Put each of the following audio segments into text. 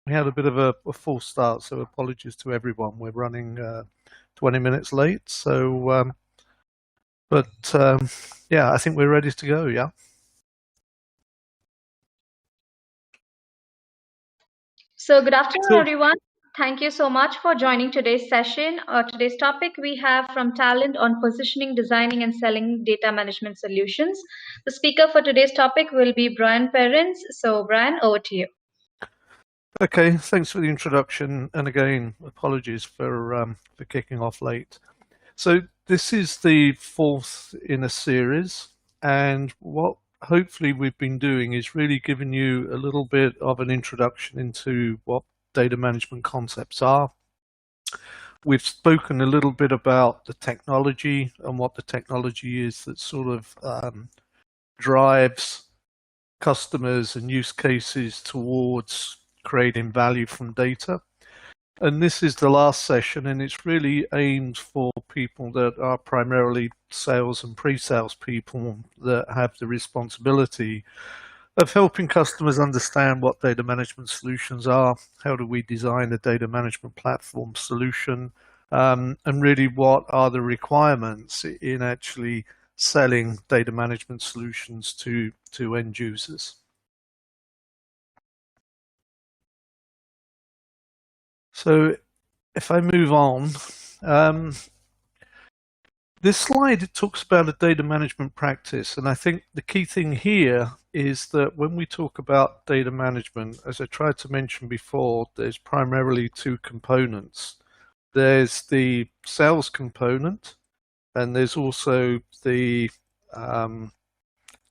We had a bit of a false start, so apologies to everyone. We're running 20 minutes late, so yeah, I think we're ready to go. Yeah. So good afternoon, everyone. Thank you so much for joining today's session. Today's topic we have from Talend on positioning, designing, and selling data management solutions. The speaker for today's topic will be Brian Perrins. So Brian, over to you. Okay, thanks for the introduction, and again, apologies for kicking off late. So this is the fourth in a series, and what hopefully we've been doing is really giving you a little bit of an introduction into what data management concepts are. We've spoken a little bit about the technology and what the technology is that sort of drives customers and use cases towards creating value from data. And this is the last session, and it's really aimed for people that are primarily sales and pre-sales people that have the responsibility of helping customers understand what data management solutions are, how do we design a data management platform solution, and really what are the requirements in actually selling data management solutions to end users. So if I move on, this slide talks about a data management practice, and I think the key thing here is that when we talk about data management, as I tried to mention before, there's primarily two components. There's the sales component, and there's also the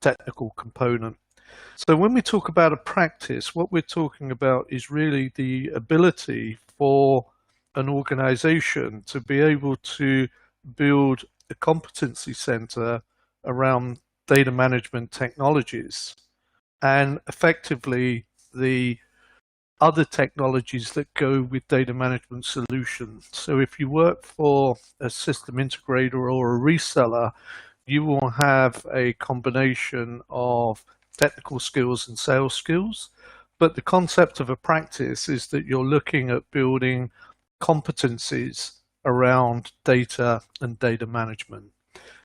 technical component. So when we talk about a practice, what we're talking about is really the ability for an organization to be able to build a competency center around data management technologies and effectively the other technologies that go with data management solutions. So if you work for a system integrator or a reseller, you will have a combination of technical skills and sales skills. But the concept of a practice is that you're looking at building competencies around data and data management.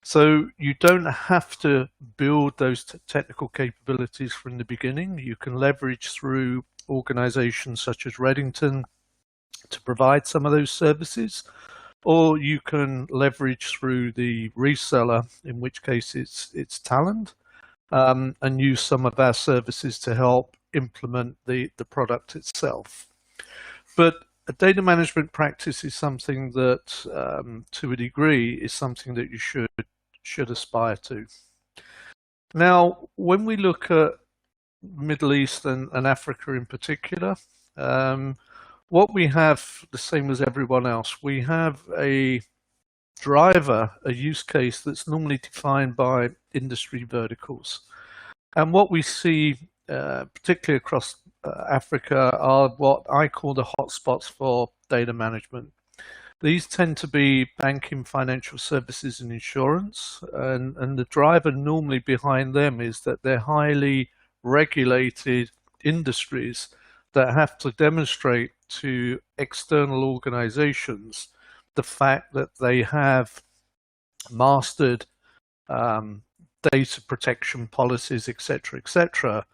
So you don't have to build those technical capabilities from the beginning. You can leverage through organizations such as Redington to provide some of those services, or you can leverage through the reseller, in which case it's Talend, and use some of our services to help implement the product itself. But a data management practice is something that, to a degree, is something that you should aspire to. Now, when we look at Middle East and Africa in particular, what we have, the same as everyone else, we have a driver, a use case that's normally defined by industry verticals. And what we see, particularly across Africa, are what I call the hotspots for data management. These tend to be banking, financial services, and insurance. And the driver normally behind them is that they're highly regulated industries that have to demonstrate to external organizations the fact that they have mastered data protection policies, etc.,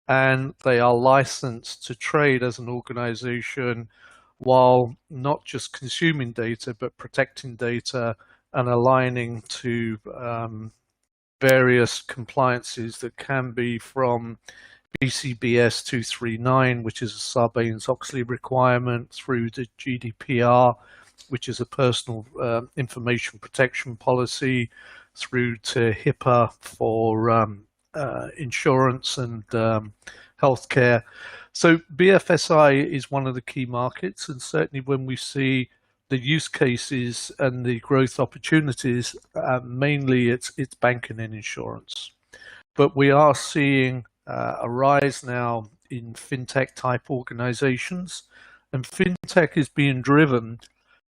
and they are licensed to trade as an organization while not just consuming data, but protecting data and aligning to various compliances that can be from BCBS 239, which is a Sarbanes-Oxley requirement, through to GDPR, which is a personal information protection policy, through to HIPAA for insurance and healthcare. So BFSI is one of the key markets, and certainly when we see the use cases and the growth opportunities, mainly it's banking and insurance. But we are seeing a rise now in fintech type organizations, and fintech is being driven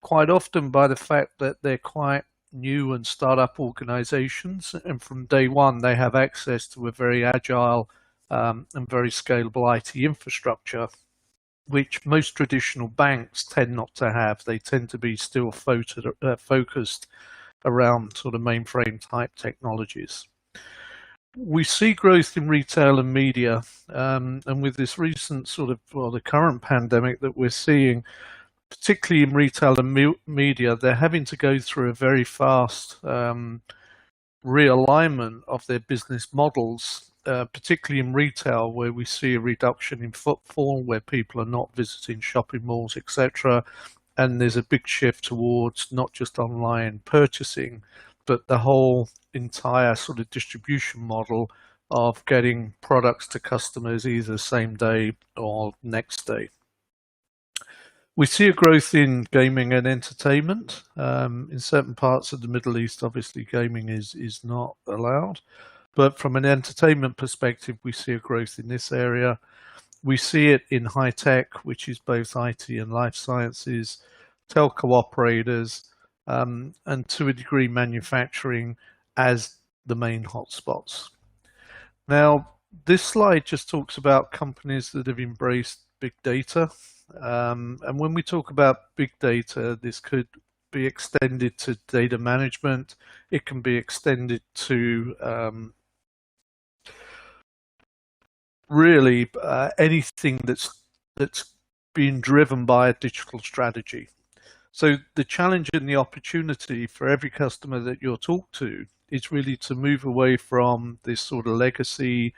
quite often by the fact that they're quite new and startup organizations, and from day one they have access to a very agile and very scalable IT infrastructure. which most traditional banks tend not to have. They tend to be still focused around sort of mainframe type technologies. We see growth in retail and media, and with this recent sort of, well, the current pandemic that we're seeing, particularly in retail and media, they're having to go through a very fast realignment of their business models, particularly in retail, where we see a reduction in footfall, where people are not visiting shopping malls, etc. And there's a big shift towards not just online purchasing, but the whole entire sort of distribution model of getting products to customers either same day or next day. We see a growth in gaming and entertainment. In certain parts of the Middle East, obviously gaming is not allowed. But from an entertainment perspective, we see a growth in this area. We see it in high tech, which is both IT and life sciences, telco operators, and to a degree manufacturing as the main hotspots. Now, this slide just talks about companies that have embraced big data. And when we talk about big data, this could be extended to data management. It can be extended to really anything that's being driven by a digital strategy. So the challenge and the opportunity for every customer that you'll talk to is really to move away from this sort of legacy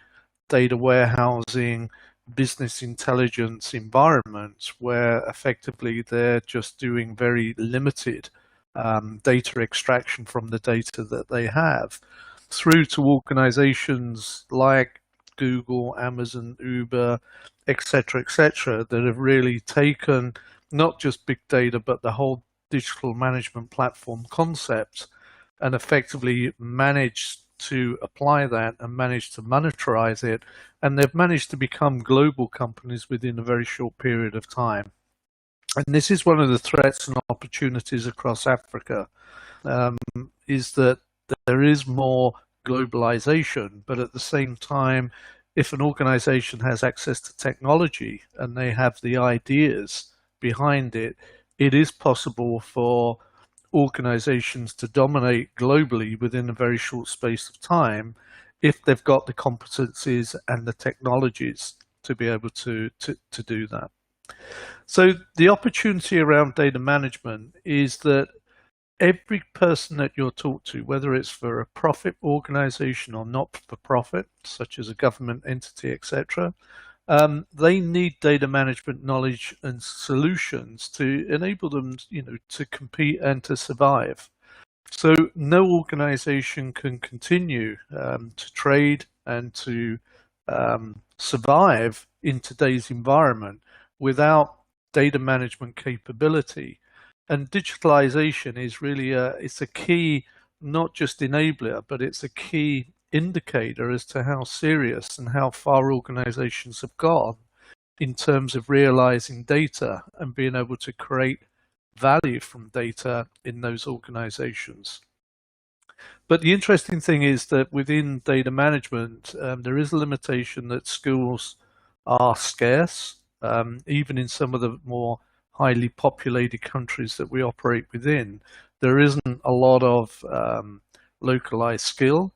data warehousing, business intelligence environments where effectively they're just doing very limited data extraction from the data that they have, through to organizations like Google, Amazon, Uber, etc., that have really taken not just big data, but the whole digital management platform concept and effectively managed to apply that and managed to monetize it. And they've managed to become global companies within a very short period of time. And this is one of the threats and opportunities across Africa, is that there is more globalization, but at the same time, if an organization has access to technology and they have the ideas behind it, it is possible for organizations to dominate globally within a very short space of time if they've got the competencies and the technologies to be able to do that. So the opportunity around data management is that every person that you'll talk to, whether it's for a profit organization or not for profit, such as a government entity, etc., they need data management knowledge and solutions to enable them, to compete and to survive. So no organization can continue to trade and to survive in today's environment without data management capability. And digitalization is really it's a key, not just enabler, but it's a key indicator as to how serious and how far organizations have gone in terms of realizing data and being able to create value from data in those organizations. But the interesting thing is that within data management, there is a limitation that skills are scarce, even in some of the more highly populated countries that we operate within. There isn't a lot of localized skill,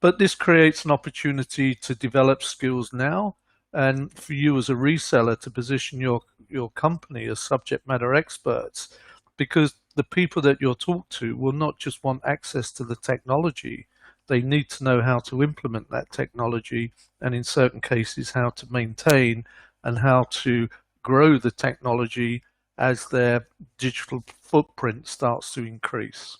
but this creates an opportunity to develop skills now, and for you as a reseller to position your company as subject matter experts, because the people that you'll talk to will not just want access to the technology, they need to know how to implement that technology, and in certain cases how to maintain and how to grow the technology as their digital footprint starts to increase.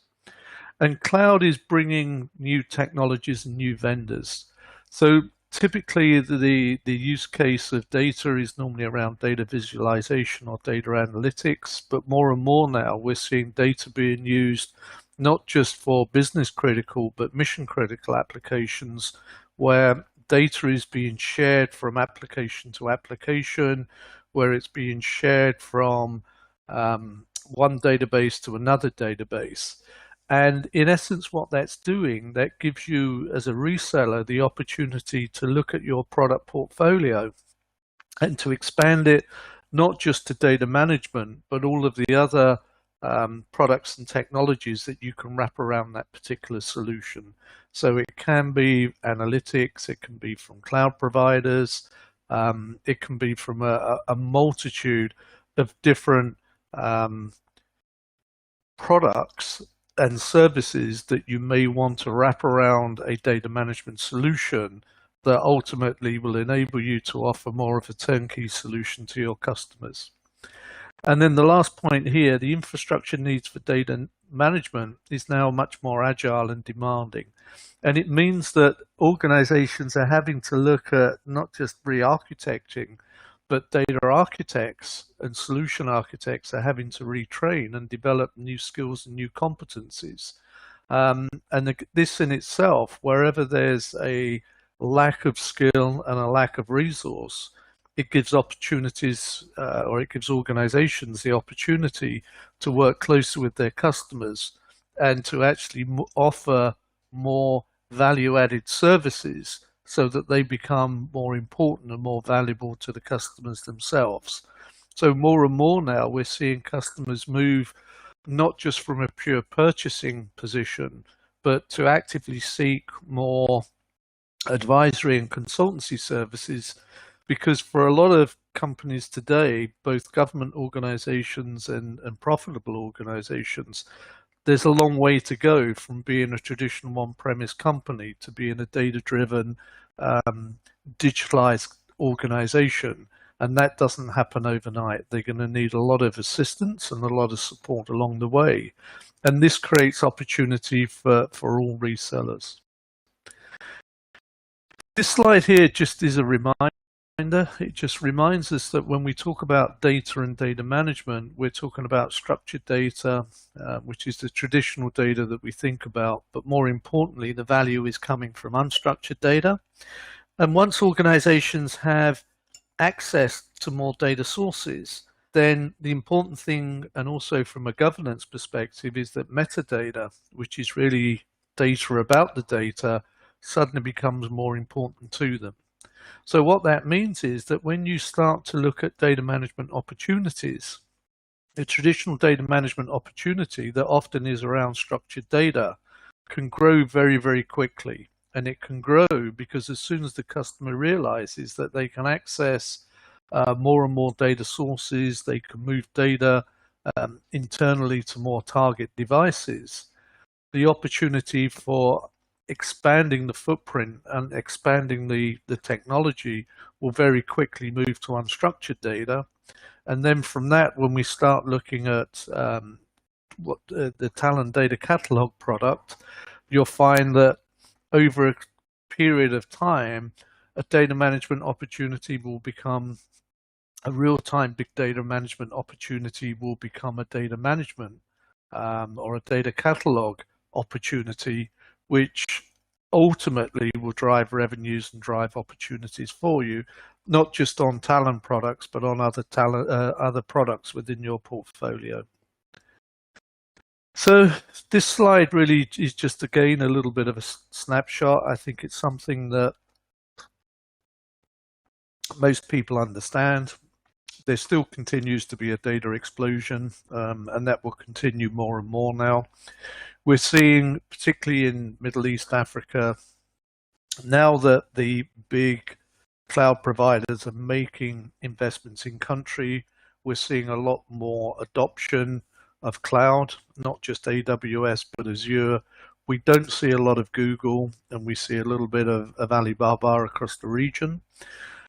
And cloud is bringing new technologies and new vendors. So typically the use case of data is normally around data visualization or data analytics, but more and more now we're seeing data being used not just for business critical, but mission critical applications where data is being shared from application to application, where it's being shared from one database to another database. And in essence, what that's doing, that gives you as a reseller the opportunity to look at your product portfolio and to expand it not just to data management, but all of the other products and technologies that you can wrap around that particular solution. So it can be analytics, it can be from cloud providers, it can be from a multitude of different products and services that you may want to wrap around a data management solution that ultimately will enable you to offer more of a turnkey solution to your customers. And then the last point here, the infrastructure needs for data management is now much more agile and demanding. And it means that organizations are having to look at not just re-architecting, but data architects and solution architects are having to retrain and develop new skills and new competencies. And this in itself, wherever there's a lack of skill and a lack of resource, it gives opportunities or it gives organizations the opportunity to work closer with their customers and to actually offer more value-added services so that they become more important and more valuable to the customers themselves. So more and more now we're seeing customers move not just from a pure purchasing position, but to actively seek more advisory and consultancy services, because for a lot of companies today, both government organizations and profitable organizations, there's a long way to go from being a traditional on-premise company to being a data-driven, digitalized organization. And that doesn't happen overnight. They're going to need a lot of assistance and a lot of support along the way. And this creates opportunity for all resellers. This slide here just is a reminder. It just reminds us that when we talk about data and data management, we're talking about structured data, which is the traditional data that we think about. But more importantly, the value is coming from unstructured data. And once organizations have access to more data sources, then the important thing, and also from a governance perspective, is that metadata, which is really data about the data, suddenly becomes more important to them. So what that means is that when you start to look at data management opportunities, the traditional data management opportunity that often is around structured data can grow very, very quickly. And it can grow because as soon as the customer realizes that they can access more and more data sources, they can move data internally to more target devices, the opportunity for expanding the footprint and expanding the technology will very quickly move to unstructured data. And then from that, when we start looking at what the Talend Data Catalog product, you'll find that over a period of time, a data management opportunity will become a real-time big data management opportunity, will become a data management or a data catalog opportunity, which ultimately will drive revenues and drive opportunities for you, not just on Talend products, but on other products within your portfolio. So this slide really is just, again, a little bit of a snapshot. I think it's something that most people understand. There still continues to be a data explosion, and that will continue more and more now. We're seeing, particularly in Middle East, Africa, now that the big cloud providers are making investments in country, we're seeing a lot more adoption of cloud, not just AWS, but Azure. We don't see a lot of Google, and we see a little bit of Alibaba across the region.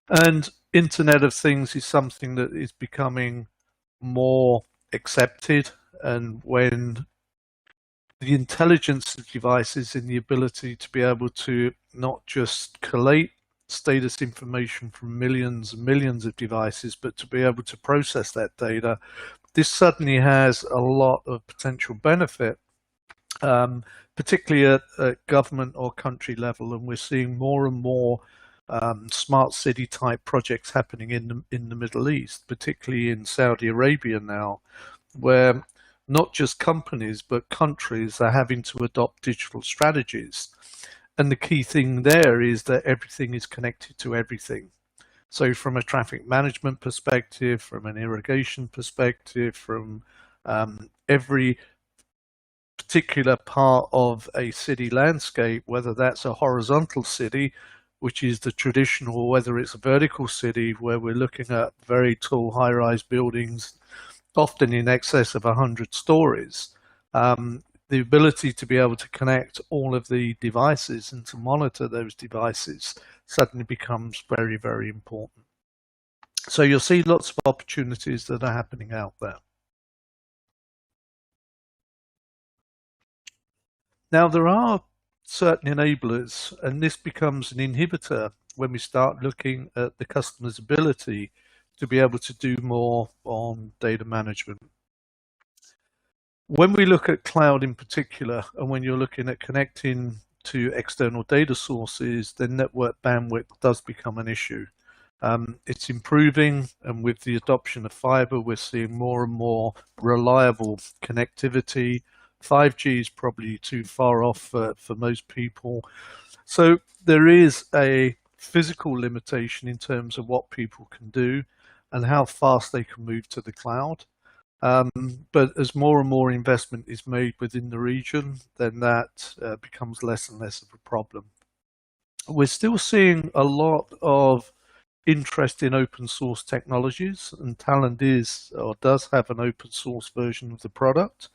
And Internet of Things is something that is becoming more accepted, and when the intelligence of devices and the ability to be able to not just collate status information from millions and millions of devices, but to be able to process that data, this suddenly has a lot of potential benefit, particularly at government or country level. And we're seeing more and more smart city type projects happening in the Middle East, particularly in Saudi Arabia now, where not just companies, but countries are having to adopt digital strategies. And the key thing there is that everything is connected to everything. So from a traffic management perspective, from an irrigation perspective, from every particular part of a city landscape, whether that's a horizontal city, which is the traditional, whether it's a vertical city where we're looking at very tall high-rise buildings, often in excess of 100 stories. The ability to be able to connect all of the devices and to monitor those devices suddenly becomes very, very important. So you'll see lots of opportunities that are happening out there. Now, there are certain enablers, and this becomes an inhibitor when we start looking at the customer's ability to be able to do more on data management. When we look at cloud in particular, and when you're looking at connecting to external data sources, then network bandwidth does become an issue. It's improving, and with the adoption of fiber, we're seeing more and more reliable connectivity. 5G is probably too far off for most people. So there is a physical limitation in terms of what people can do and how fast they can move to the cloud. But as more and more investment is made within the region, then that becomes less and less of a problem. We're still seeing a lot of interest in open source technologies, and Talend is or does have an open source version of the product.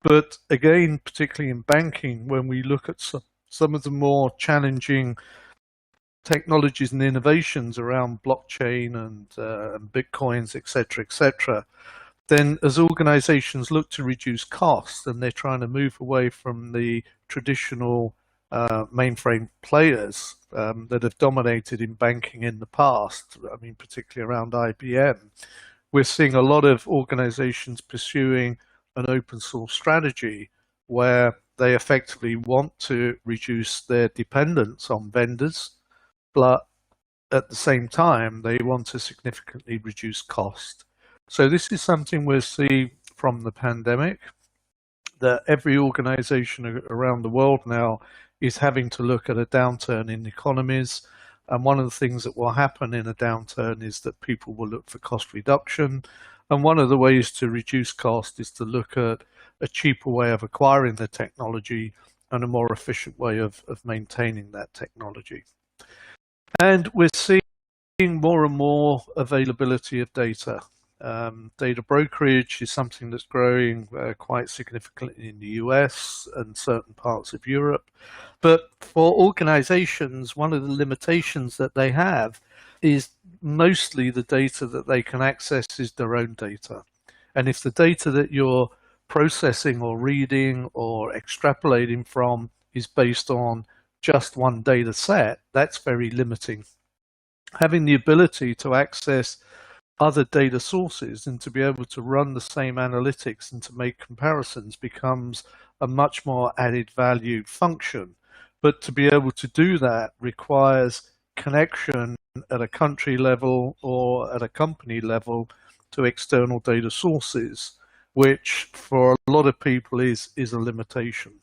But again, particularly in banking, when we look at some of the more challenging technologies and innovations around blockchain and bitcoins, etc., then as organizations look to reduce costs and they're trying to move away from the traditional mainframe players that have dominated in banking in the past, I mean, particularly around IBM, we're seeing a lot of organizations pursuing an open source strategy where they effectively want to reduce their dependence on vendors, but at the same time, they want to significantly reduce cost. So this is something we'll see from the pandemic, that every organization around the world now is having to look at a downturn in economies. And one of the things that will happen in a downturn is that people will look for cost reduction. And one of the ways to reduce cost is to look at a cheaper way of acquiring the technology and a more efficient way of maintaining that technology. And we're seeing more and more availability of data. Data brokerage is something that's growing quite significantly in the US and certain parts of Europe. But for organizations, one of the limitations that they have is mostly the data that they can access is their own data. And if the data that you're processing or reading or extrapolating from is based on just one data set, that's very limiting. Having the ability to access other data sources and to be able to run the same analytics and to make comparisons becomes a much more added value function. But to be able to do that requires connection at a country level or at a company level to external data sources, which for a lot of people is a limitation.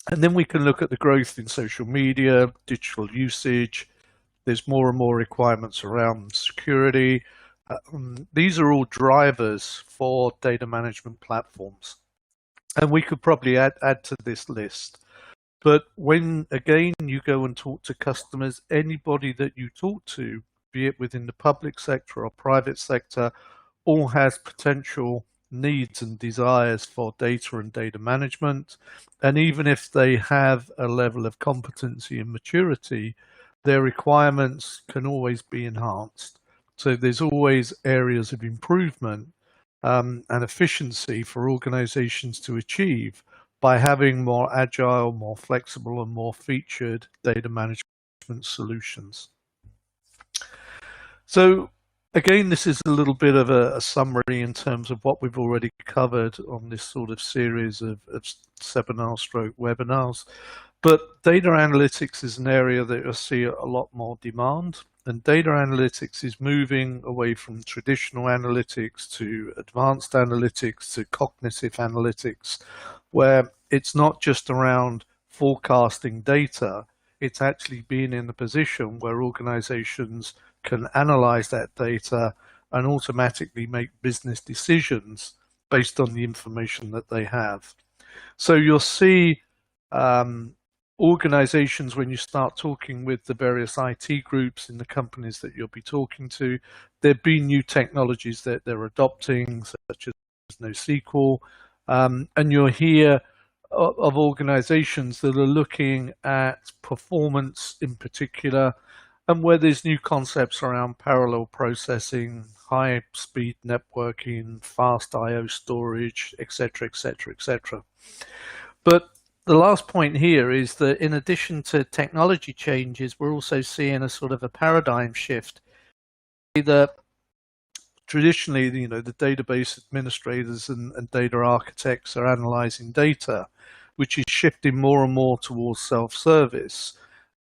And then we can look at the growth in social media, digital usage. There's more and more requirements around security. These are all drivers for data management platforms. And we could probably add to this list. But when, again, you go and talk to customers, anybody that you talk to, be it within the public sector or private sector, all has potential needs and desires for data and data management. And even if they have a level of competency and maturity, their requirements can always be enhanced. So there's always areas of improvement and efficiency for organizations to achieve by having more agile, more flexible, and more featured data management solutions. So again, this is a little bit of a summary in terms of what we've already covered on this sort of series of seminar/webinars. But data analytics is an area that you'll see a lot more demand, and data analytics is moving away from traditional analytics to advanced analytics to cognitive analytics, where it's not just around forecasting data, it's actually being in the position where organizations can analyze that data and automatically make business decisions based on the information that they have. So you'll see organizations, when you start talking with the various IT groups in the companies that you'll be talking to, there'll be new technologies that they're adopting, such as NoSQL, and you'll hear of organizations that are looking at performance in particular, and where there's new concepts around parallel processing, high speed networking, fast IO storage, etc., etc., etc. But the last point here is that in addition to technology changes, we're also seeing a sort of a paradigm shift that traditionally, the database administrators and data architects are analyzing data, which is shifting more and more towards self-service.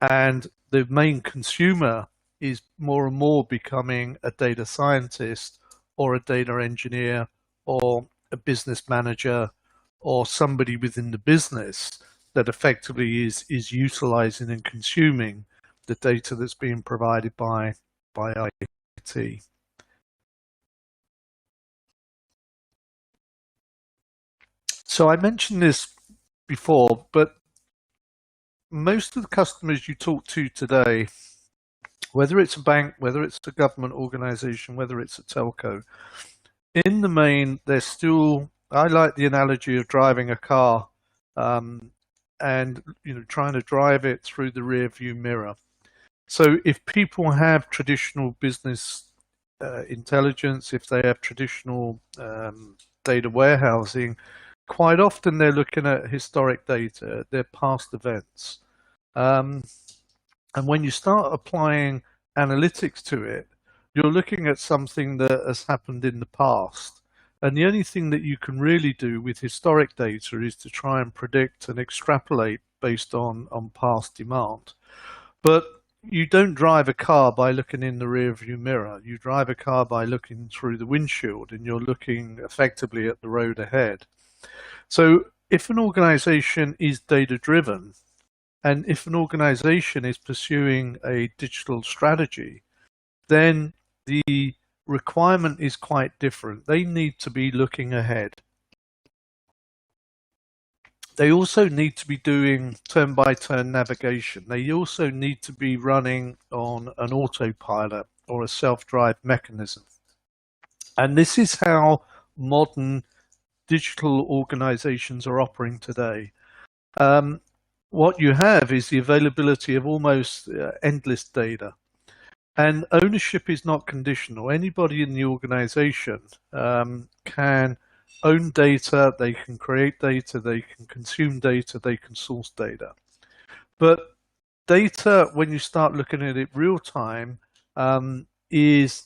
And the main consumer is more and more becoming a data scientist or a data engineer or a business manager or somebody within the business that effectively is utilizing and consuming the data that's being provided by IT. So I mentioned this before, but most of the customers you talk to today, whether it's a bank, whether it's a government organization, whether it's a telco, in the main, they're still, I like the analogy of driving a car and trying to drive it through the rear view mirror. So if people have traditional business intelligence, if they have traditional data warehousing, quite often they're looking at historic data, their past events. And when you start applying analytics to it, you're looking at something that has happened in the past. And the only thing that you can really do with historic data is to try and predict and extrapolate based on past demand. But you don't drive a car by looking in the rear view mirror. You drive a car by looking through the windshield, and you're looking effectively at the road ahead. So if an organization is data driven, and if an organization is pursuing a digital strategy, then the requirement is quite different. They need to be looking ahead. They also need to be doing turn-by-turn navigation. They also need to be running on an autopilot or a self-drive mechanism. And this is how modern digital organizations are operating today. What you have is the availability of almost endless data. And ownership is not conditional. Anybody in the organization can own data, they can create data, they can consume data, they can source data. But data, when you start looking at it real time, is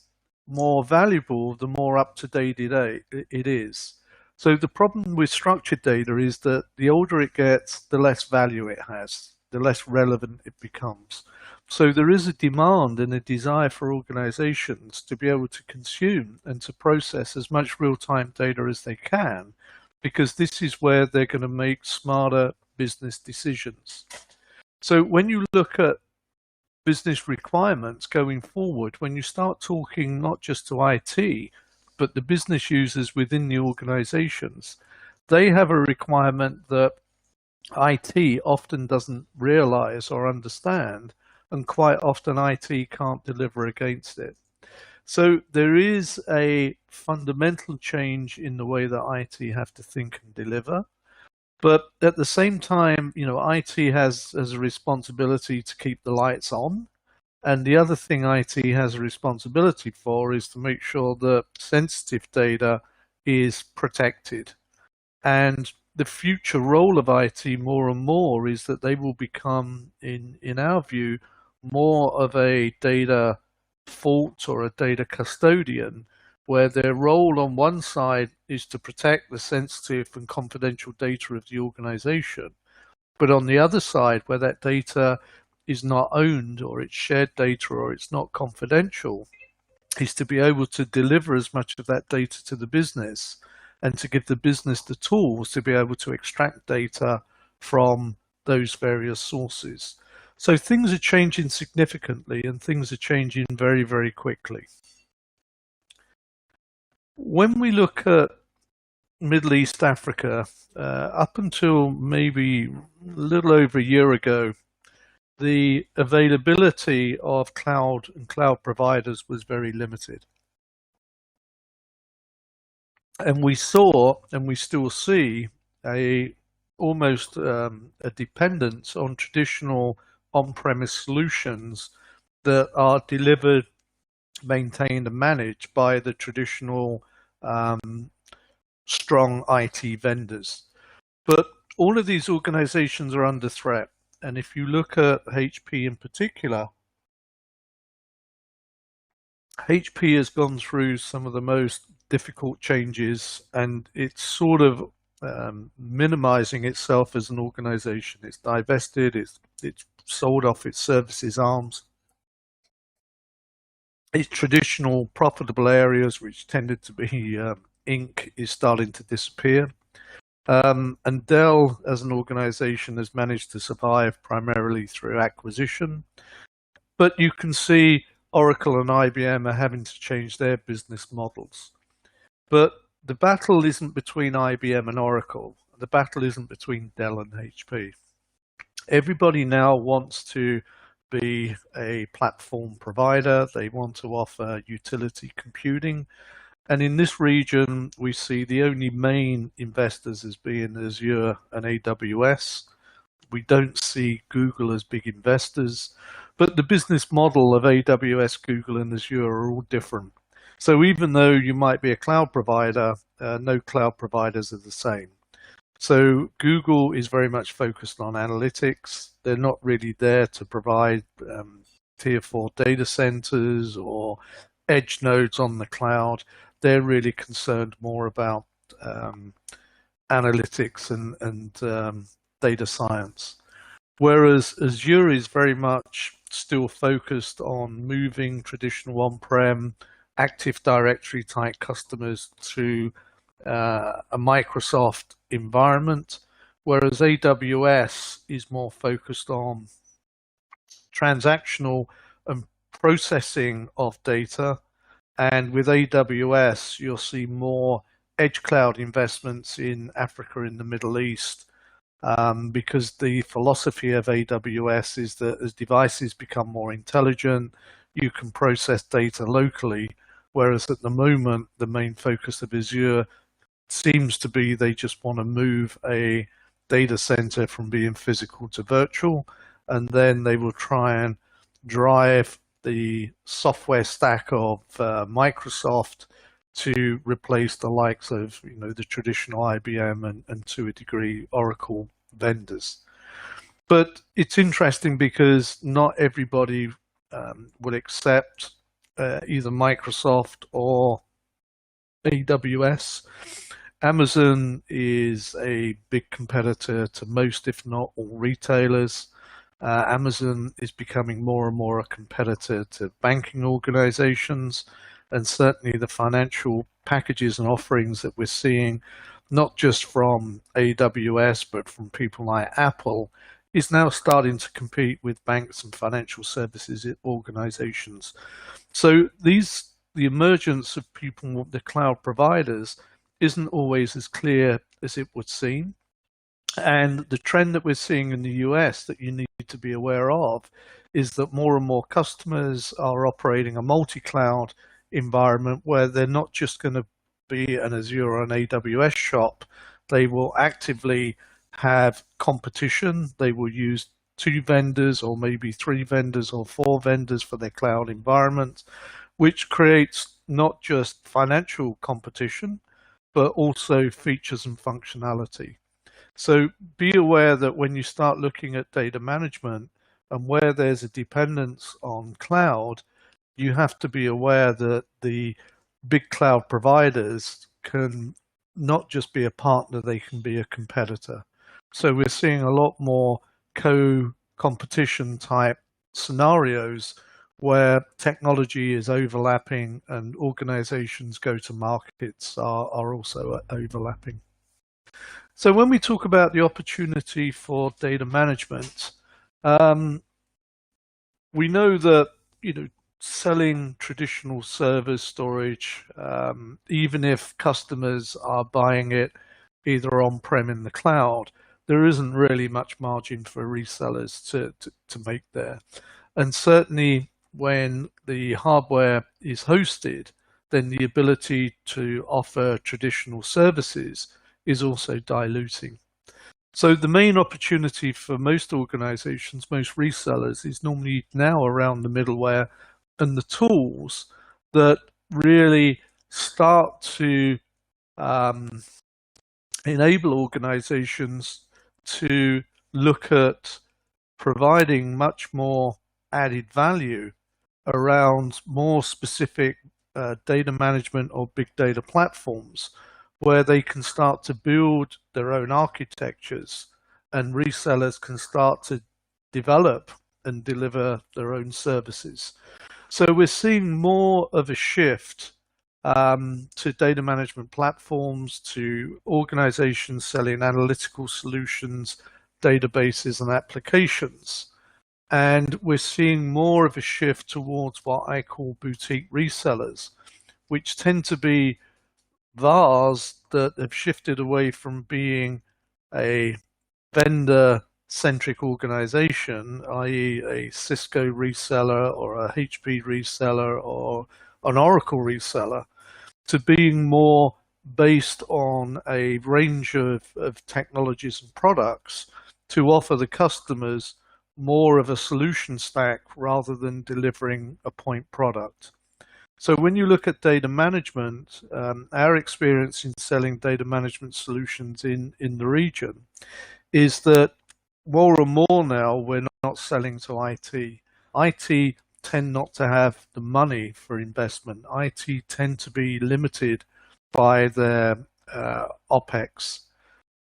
more valuable the more up to date it is. So the problem with structured data is that the older it gets, the less value it has, the less relevant it becomes. So there is a demand and a desire for organizations to be able to consume and to process as much real-time data as they can, because this is where they're going to make smarter business decisions. So when you look at business requirements going forward, when you start talking not just to IT, but the business users within the organizations, they have a requirement that IT often doesn't realize or understand, and quite often IT can't deliver against it. So there is a fundamental change in the way that IT have to think and deliver. But at the same time, IT has a responsibility to keep the lights on. And the other thing IT has a responsibility for is to make sure that sensitive data is protected. And the future role of IT more and more is that they will become, in our view, more of a data vault or a data custodian, where their role on one side is to protect the sensitive and confidential data of the organization. But on the other side, where that data is not owned, or it's shared data, or it's not confidential, is to be able to deliver as much of that data to the business and to give the business the tools to be able to extract data from those various sources. So things are changing significantly, and things are changing very, very quickly. When we look at Middle East Africa, up until maybe a little over a year ago, the availability of cloud and cloud providers was very limited. And we saw, and we still see, almost a dependence on traditional on-premise solutions that are delivered, maintained, and managed by the traditional strong IT vendors. But all of these organizations are under threat. And if you look at HP in particular, HP has gone through some of the most difficult changes, and it's sort of minimizing itself as an organization. It's divested, it's sold off its services arms. Its traditional profitable areas, which tended to be Inc., is starting to disappear. And Dell as an organization has managed to survive primarily through acquisition. But you can see Oracle and IBM are having to change their business models. But the battle isn't between IBM and Oracle. The battle isn't between Dell and HP. Everybody now wants to be a platform provider. They want to offer utility computing. And in this region, we see the only main investors as being Azure and AWS. We don't see Google as big investors, but the business model of AWS, Google, and Azure are all different. So even though you might be a cloud provider, no cloud providers are the same. So Google is very much focused on analytics. They're not really there to provide tier 4 data centers or edge nodes on the cloud. They're really concerned more about analytics and data science. Whereas Azure is very much still focused on moving traditional on-prem Active Directory type customers to a Microsoft environment, whereas AWS is more focused on transactional and processing of data. And with AWS, you'll see more edge cloud investments in Africa and the Middle East, because the philosophy of AWS is that as devices become more intelligent, you can process data locally, whereas at the moment, the main focus of Azure seems to be they just want to move a data center from being physical to virtual, and then they will try and drive the software stack of Microsoft to replace the likes of the traditional IBM and to a degree Oracle vendors. But it's interesting because not everybody would accept either Microsoft or AWS. Amazon is a big competitor to most, if not all, retailers. Amazon is becoming more and more a competitor to banking organizations, and certainly the financial packages and offerings that we're seeing, not just from AWS, but from people like Apple, is now starting to compete with banks and financial services organizations. So the emergence of people, the cloud providers, isn't always as clear as it would seem. And the trend that we're seeing in the US that you need to be aware of is that more and more customers are operating a multi-cloud environment where they're not just going to be an Azure or an AWS shop. They will actively have competition. They will use 2 vendors or maybe 3 vendors or 4 vendors for their cloud environment, which creates not just financial competition, but also features and functionality. So be aware that when you start looking at data management and where there's a dependence on cloud, you have to be aware that the big cloud providers can not just be a partner, they can be a competitor. So we're seeing a lot more co-competition type scenarios where technology is overlapping and organizations go to markets are also overlapping. So when we talk about the opportunity for data management, we know that, selling traditional server storage, even if customers are buying it either on-prem in the cloud, there isn't really much margin for resellers to make there. And certainly when the hardware is hosted, then the ability to offer traditional services is also diluting. So the main opportunity for most organizations, most resellers, is normally now around the middleware and the tools that really start to enable organizations to look at providing much more added value around more specific data management or big data platforms, where they can start to build their own architectures and resellers can start to develop and deliver their own services. So we're seeing more of a shift to data management platforms, to organizations selling analytical solutions, databases, and applications. And we're seeing more of a shift towards what I call boutique resellers, which tend to be VARs that have shifted away from being a vendor-centric organization, i.e. a Cisco reseller or a HP reseller or an Oracle reseller, to being more based on a range of technologies and products to offer the customers more of a solution stack rather than delivering a point product. So when you look at data management, our experience in selling data management solutions in the region is that more and more now we're not selling to IT. IT tend not to have the money for investment. IT tend to be limited by their OPEX.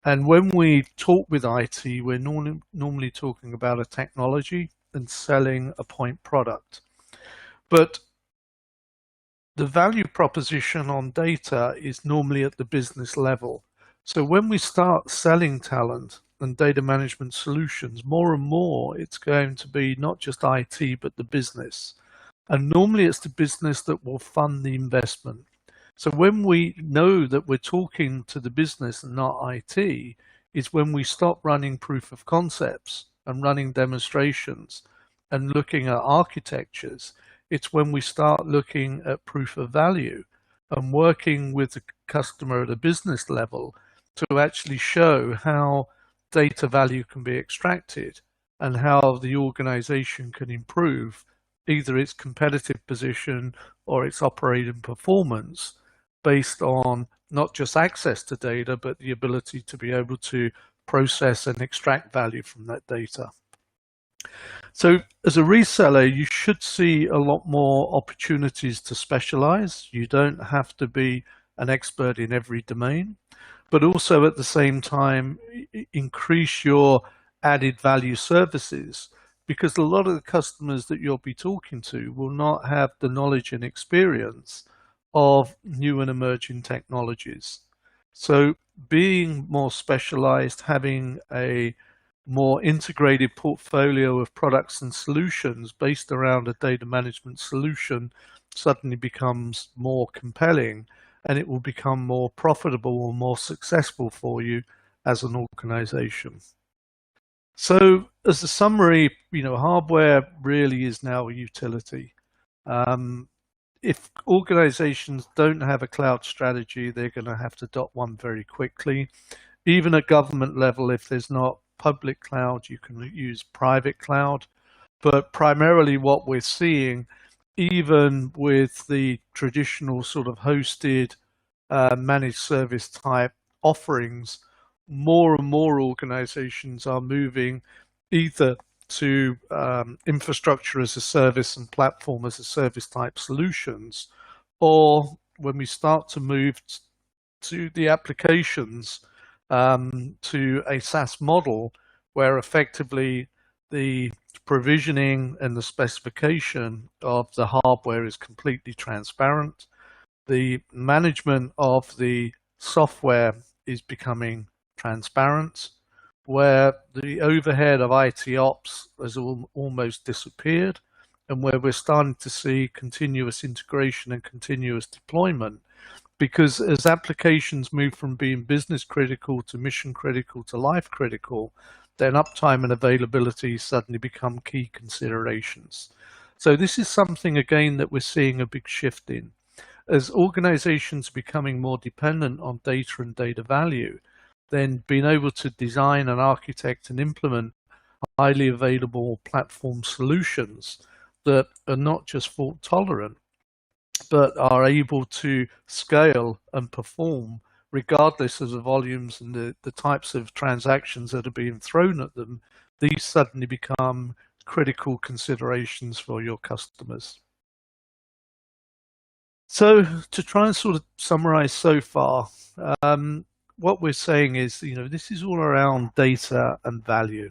And when we talk with IT, we're normally talking about a technology and selling a point product. But the value proposition on data is normally at the business level. So when we start selling talent and data management solutions, more and more it's going to be not just IT, but the business. And normally it's the business that will fund the investment. So when we know that we're talking to the business and not IT, is when we stop running proof of concepts and running demonstrations and looking at architectures. It's when we start looking at proof of value and working with the customer at a business level to actually show how data value can be extracted and how the organization can improve either its competitive position or its operating performance based on not just access to data, but the ability to be able to process and extract value from that data. So as a reseller, you should see a lot more opportunities to specialize. You don't have to be an expert in every domain, but also at the same time, increase your added value services, because a lot of the customers that you'll be talking to will not have the knowledge and experience of new and emerging technologies. So being more specialized, having a more integrated portfolio of products and solutions based around a data management solution suddenly becomes more compelling, and it will become more profitable or more successful for you as an organization. So as a summary, hardware really is now a utility. If organizations don't have a cloud strategy, they're going to have to adopt one very quickly. Even at government level, if there's not public cloud, you can use private cloud. But primarily what we're seeing, even with the traditional sort of hosted managed service type offerings, more and more organizations are moving either to infrastructure as a service and platform as a service type solutions, or when we start to move to the applications to a SaaS model where effectively the provisioning and the specification of the hardware is completely transparent. The management of the software is becoming transparent, where the overhead of IT ops has almost disappeared, and where we're starting to see continuous integration and continuous deployment. Because as applications move from being business critical to mission critical to life critical, then uptime and availability suddenly become key considerations. So this is something, again, that we're seeing a big shift in. As organizations are becoming more dependent on data and data value, then being able to design and architect and implement highly available platform solutions that are not just fault tolerant, but are able to scale and perform regardless of the volumes and the types of transactions that are being thrown at them, these suddenly become critical considerations for your customers. So to try and sort of summarize so far, what we're saying is, this is all around data and value.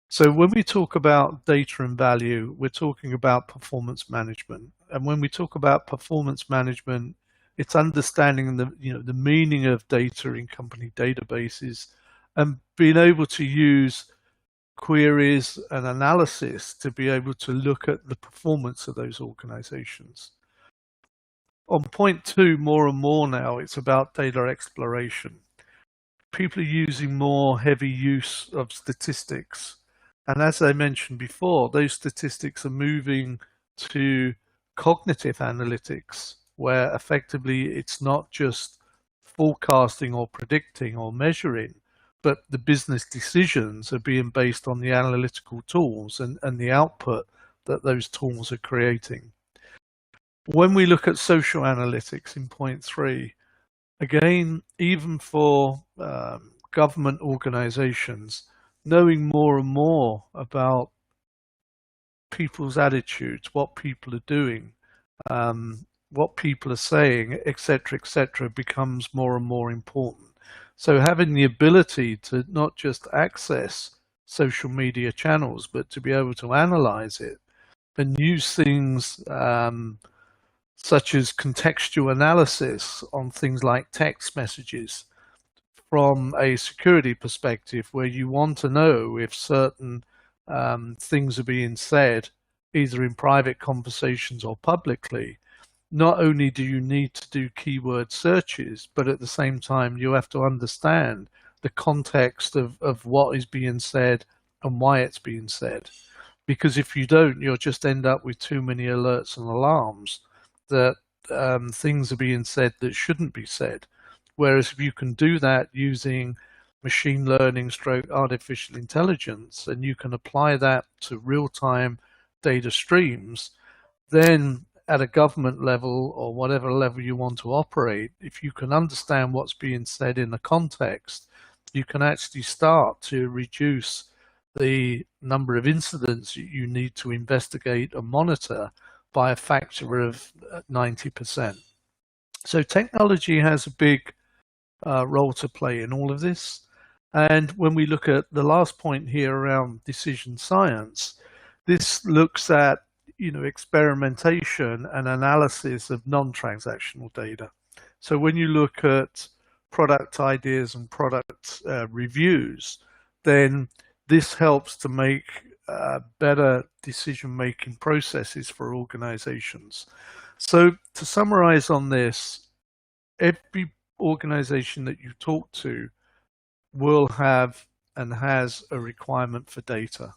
So when we talk about data and value, we're talking about performance management. And when we talk about performance management, it's understanding the meaning of data in company databases and being able to use queries and analysis to be able to look at the performance of those organizations. On point 2, more and more now, it's about data exploration. People are using more heavy use of statistics. And as I mentioned before, those statistics are moving to cognitive analytics, where effectively it's not just forecasting or predicting or measuring, but the business decisions are being based on the analytical tools and the output that those tools are creating. When we look at social analytics in point 3, again, even for government organizations, knowing more and more about people's attitudes, what people are doing, what people are saying, etc., becomes more and more important. So having the ability to not just access social media channels, but to be able to analyze it and use things such as contextual analysis on things like text messages from a security perspective, where you want to know if certain things are being said either in private conversations or publicly. Not only do you need to do keyword searches, but at the same time you have to understand the context of what is being said and why it's being said. Because if you don't, you'll just end up with too many alerts and alarms that things are being said that shouldn't be said. Whereas if you can do that using machine learning stroke artificial intelligence, and you can apply that to real-time data streams, then at a government level or whatever level you want to operate, if you can understand what's being said in the context, you can actually start to reduce the number of incidents you need to investigate and monitor by a factor of 90%. So technology has a big role to play in all of this. And when we look at the last point here around decision science, this looks at experimentation and analysis of non-transactional data. So when you look at product ideas and product reviews, then this helps to make better decision-making processes for organizations. So to summarize on this, every organization that you talk to will have and has a requirement for data.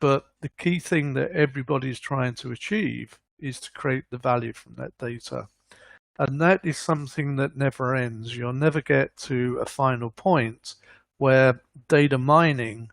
But the key thing that everybody is trying to achieve is to create the value from that data. And that is something that never ends. You'll never get to a final point where data mining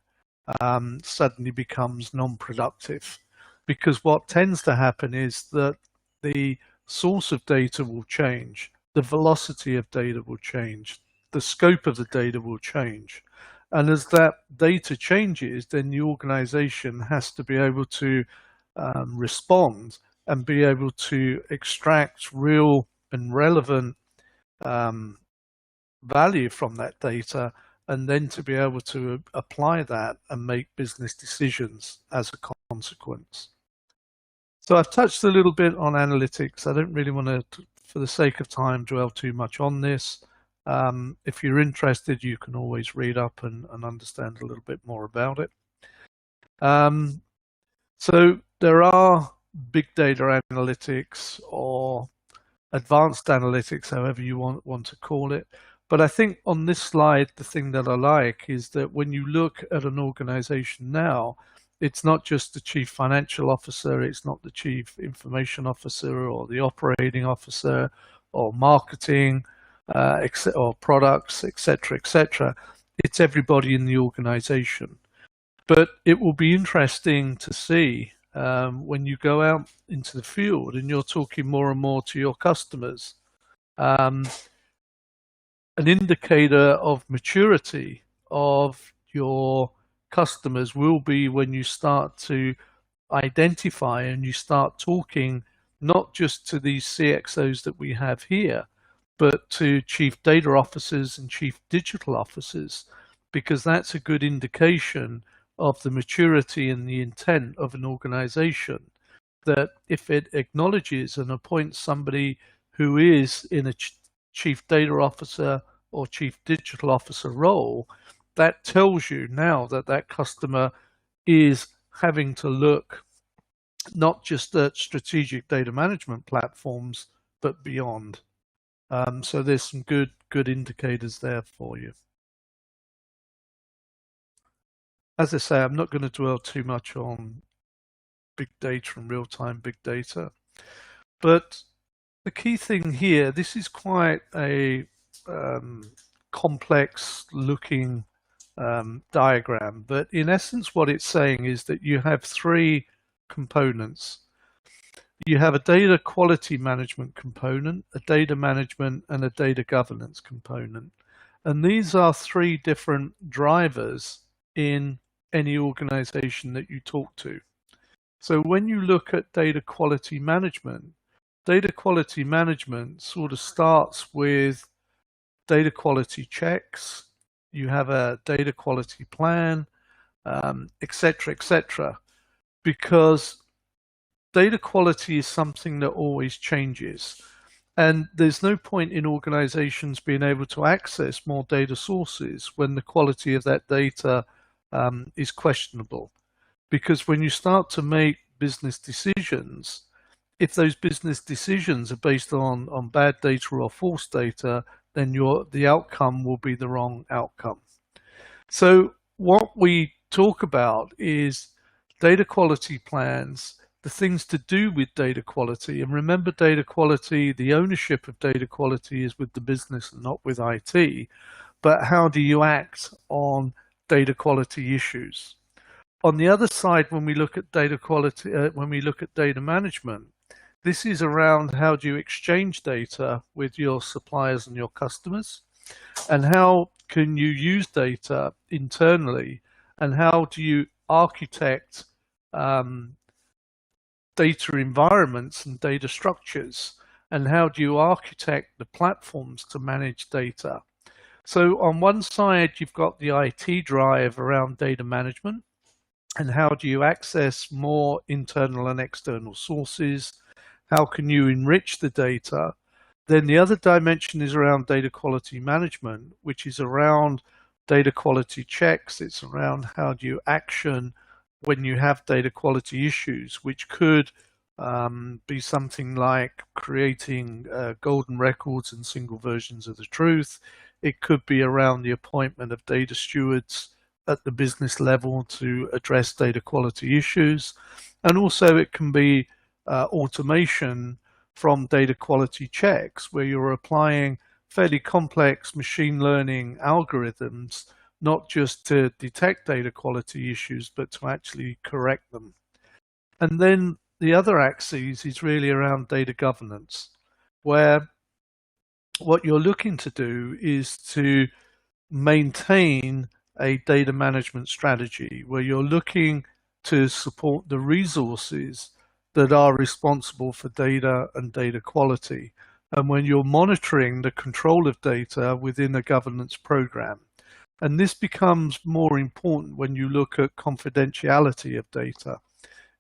suddenly becomes non-productive. Because what tends to happen is that the source of data will change, the velocity of data will change, the scope of the data will change. And as that data changes, then the organization has to be able to respond and be able to extract real and relevant value from that data, and then to be able to apply that and make business decisions as a consequence. So I've touched a little bit on analytics. I don't really want to, for the sake of time, dwell too much on this. If you're interested, you can always read up and understand a little bit more about it. So there are big data analytics or advanced analytics, however you want to call it. But I think on this slide, the thing that I like is that when you look at an organization now, it's not just the chief financial officer, it's not the chief information officer or the operating officer or marketing or products, etc., etc. It's everybody in the organization. But it will be interesting to see when you go out into the field and you're talking more and more to your customers. An indicator of maturity of your customers will be when you start to identify and you start talking not just to these CXOs that we have here, but to chief data officers and chief digital officers, because that's a good indication of the maturity and the intent of an organization, that if it acknowledges and appoints somebody who is in a chief data officer or chief digital officer role, that tells you now that that customer is having to look not just at strategic data management platforms, but beyond. So there's some good indicators there for you. As I say, I'm not going to dwell too much on big data and real-time big data, but the key thing here, this is quite a complex looking diagram, but in essence what it's saying is that you have three components. You have a data quality management component, a data management, and a data governance component. And these are three different drivers in any organization that you talk to. So when you look at data quality management sort of starts with data quality checks. You have a data quality plan, etc., etc., because data quality is something that always changes. And there's no point in organizations being able to access more data sources when the quality of that data is questionable. Because when you start to make business decisions, if those business decisions are based on bad data or false data, then the outcome will be the wrong outcome. So what we talk about is data quality plans, the things to do with data quality. And remember, data quality, the ownership of data quality is with the business and not with IT. But how do you act on data quality issues? On the other side, when we look at data quality, when we look at data management, this is around how do you exchange data with your suppliers and your customers, and how can you use data internally, and how do you architect data environments and data structures, and how do you architect the platforms to manage data. So on one side, you've got the IT drive around data management, and how do you access more internal and external sources? How can you enrich the data? Then the other dimension is around data quality management, which is around data quality checks. It's around how do you action when you have data quality issues, which could be something like creating golden records and single versions of the truth. It could be around the appointment of data stewards at the business level to address data quality issues. And also it can be automation from data quality checks, where you're applying fairly complex machine learning algorithms, not just to detect data quality issues, but to actually correct them. And then the other axis is really around data governance, where what you're looking to do is to maintain a data management strategy, where you're looking to support the resources that are responsible for data and data quality, and when you're monitoring the control of data within a governance program. And this becomes more important when you look at confidentiality of data.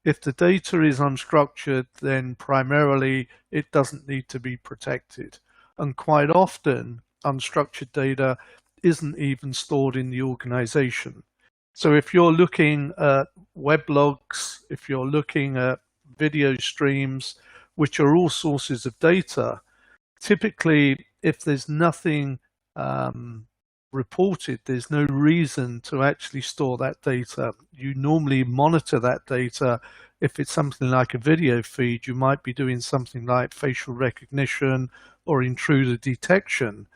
If the data is unstructured, then primarily it doesn't need to be protected. And quite often, unstructured data isn't even stored in the organization. So if you're looking at weblogs, if you're looking at video streams, which are all sources of data. Typically, if there's nothing reported, there's no reason to actually store that data. You normally monitor that data. If it's something like a video feed, you might be doing something like facial recognition or intruder detection.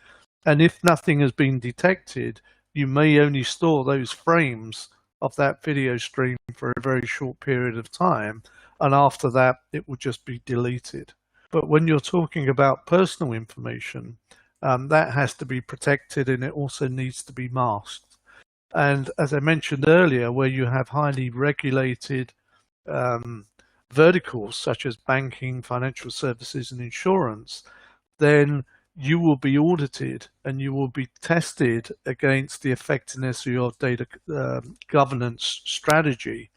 And if nothing has been detected, you may only store those frames of that video stream for a very short period of time. And after that, it will just be deleted. But when you're talking about personal information, that has to be protected, and it also needs to be masked. And as I mentioned earlier, where you have highly regulated verticals such as banking, financial services, and insurance, then you will be audited and you will be tested against the effectiveness of your data governance strategy,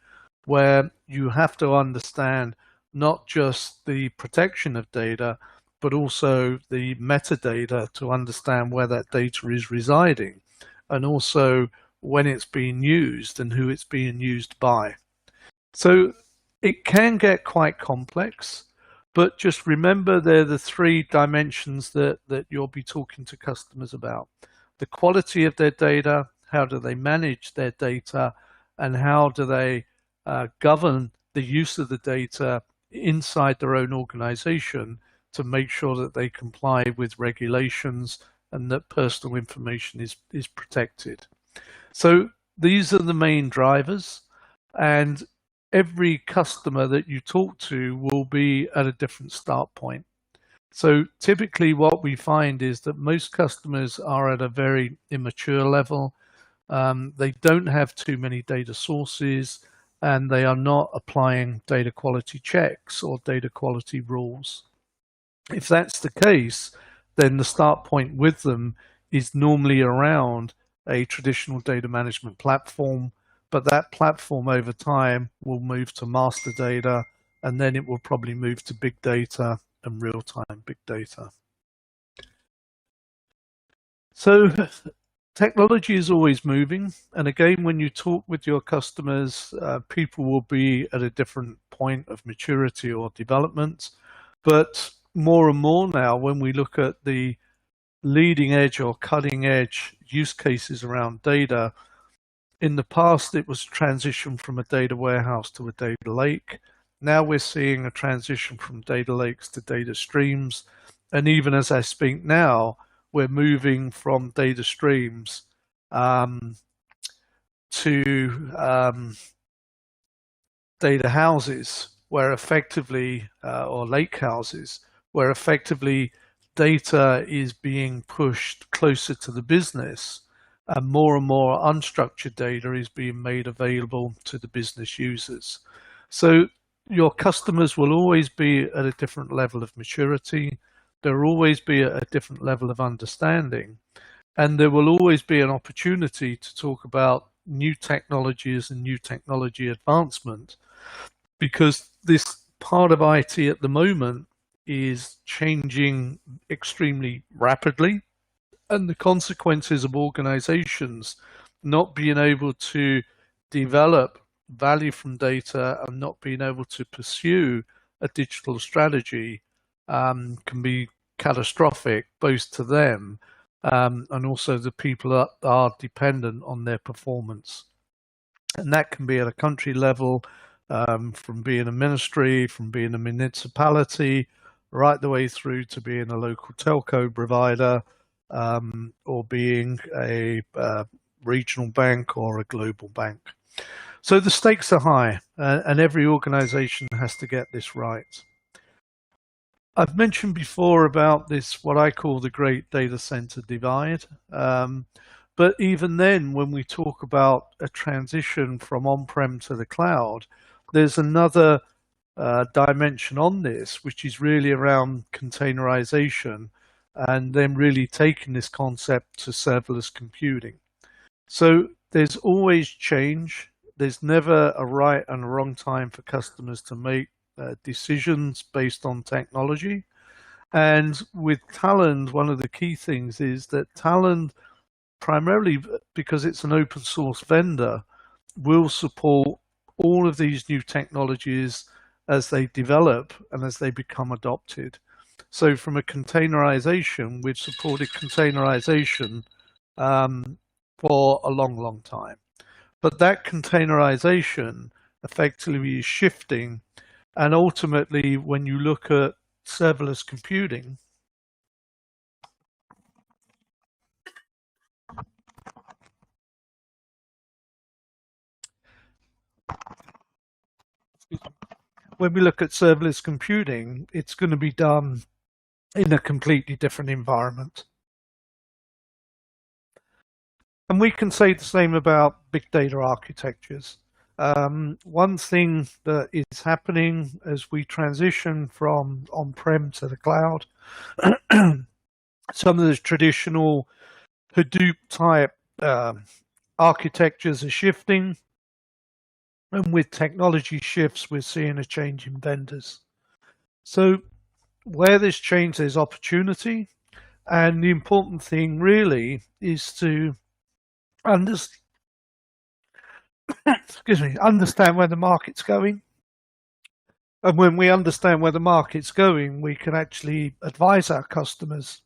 where you have to understand not just the protection of data, but also the metadata to understand where that data is residing, and also when it's being used and who it's being used by. So it can get quite complex, but just remember they're the three dimensions that you'll be talking to customers about. The quality of their data, how do they manage their data, and how do they govern the use of the data inside their own organization to make sure that they comply with regulations and that personal information is protected. So these are the main drivers, and every customer that you talk to will be at a different start point. So typically what we find is that most customers are at a very immature level. They don't have too many data sources, and they are not applying data quality checks or data quality rules. If that's the case, then the start point with them is normally around a traditional data management platform, but that platform over time will move to master data, and then it will probably move to big data and real-time big data. So technology is always moving, and again, when you talk with your customers, people will be at a different point of maturity or development, but more and more now, when we look at the leading edge or cutting edge use cases around data, in the past it was transition from a data warehouse to a data lake. Now we're seeing a transition from data lakes to data streams, and even as I speak now, we're moving from data streams to data houses, where effectively, or lake houses, where effectively data is being pushed closer to the business, and more unstructured data is being made available to the business users. So your customers will always be at a different level of maturity. There will always be a different level of understanding. And there will always be an opportunity to talk about new technologies and new technology advancement, because this part of IT at the moment is changing extremely rapidly, and the consequences of organizations not being able to develop value from data and not being able to pursue a digital strategy can be catastrophic, both to them and also the people that are dependent on their performance. And that can be at a country level, from being a ministry, from being a municipality, right the way through to being a local telco provider, or being a regional bank or a global bank. So the stakes are high, and every organization has to get this right. I've mentioned before about this, what I call the great data center divide. But even then, when we talk about a transition from on-prem to the cloud, there's another dimension on this, which is really around containerization, and then really taking this concept to serverless computing. So there's always change. There's never a right and a wrong time for customers to make decisions based on technology. And with Talend, one of the key things is that Talend, primarily because it's an open source vendor, will support all of these new technologies as they develop and as they become adopted. So from a containerization, we've supported containerization for a long, long time. But that containerization effectively is shifting. And ultimately, when you look at serverless computing, when we look at serverless computing, it's going to be done in a completely different environment. And we can say the same about big data architectures. One thing that is happening as we transition from on-prem to the cloud, some of the traditional Hadoop type architectures are shifting. And with technology shifts, we're seeing a change in vendors. So where there's change, there's opportunity. And the important thing really is to understand where the market's going. And when we understand where the market's going, we can actually advise our customers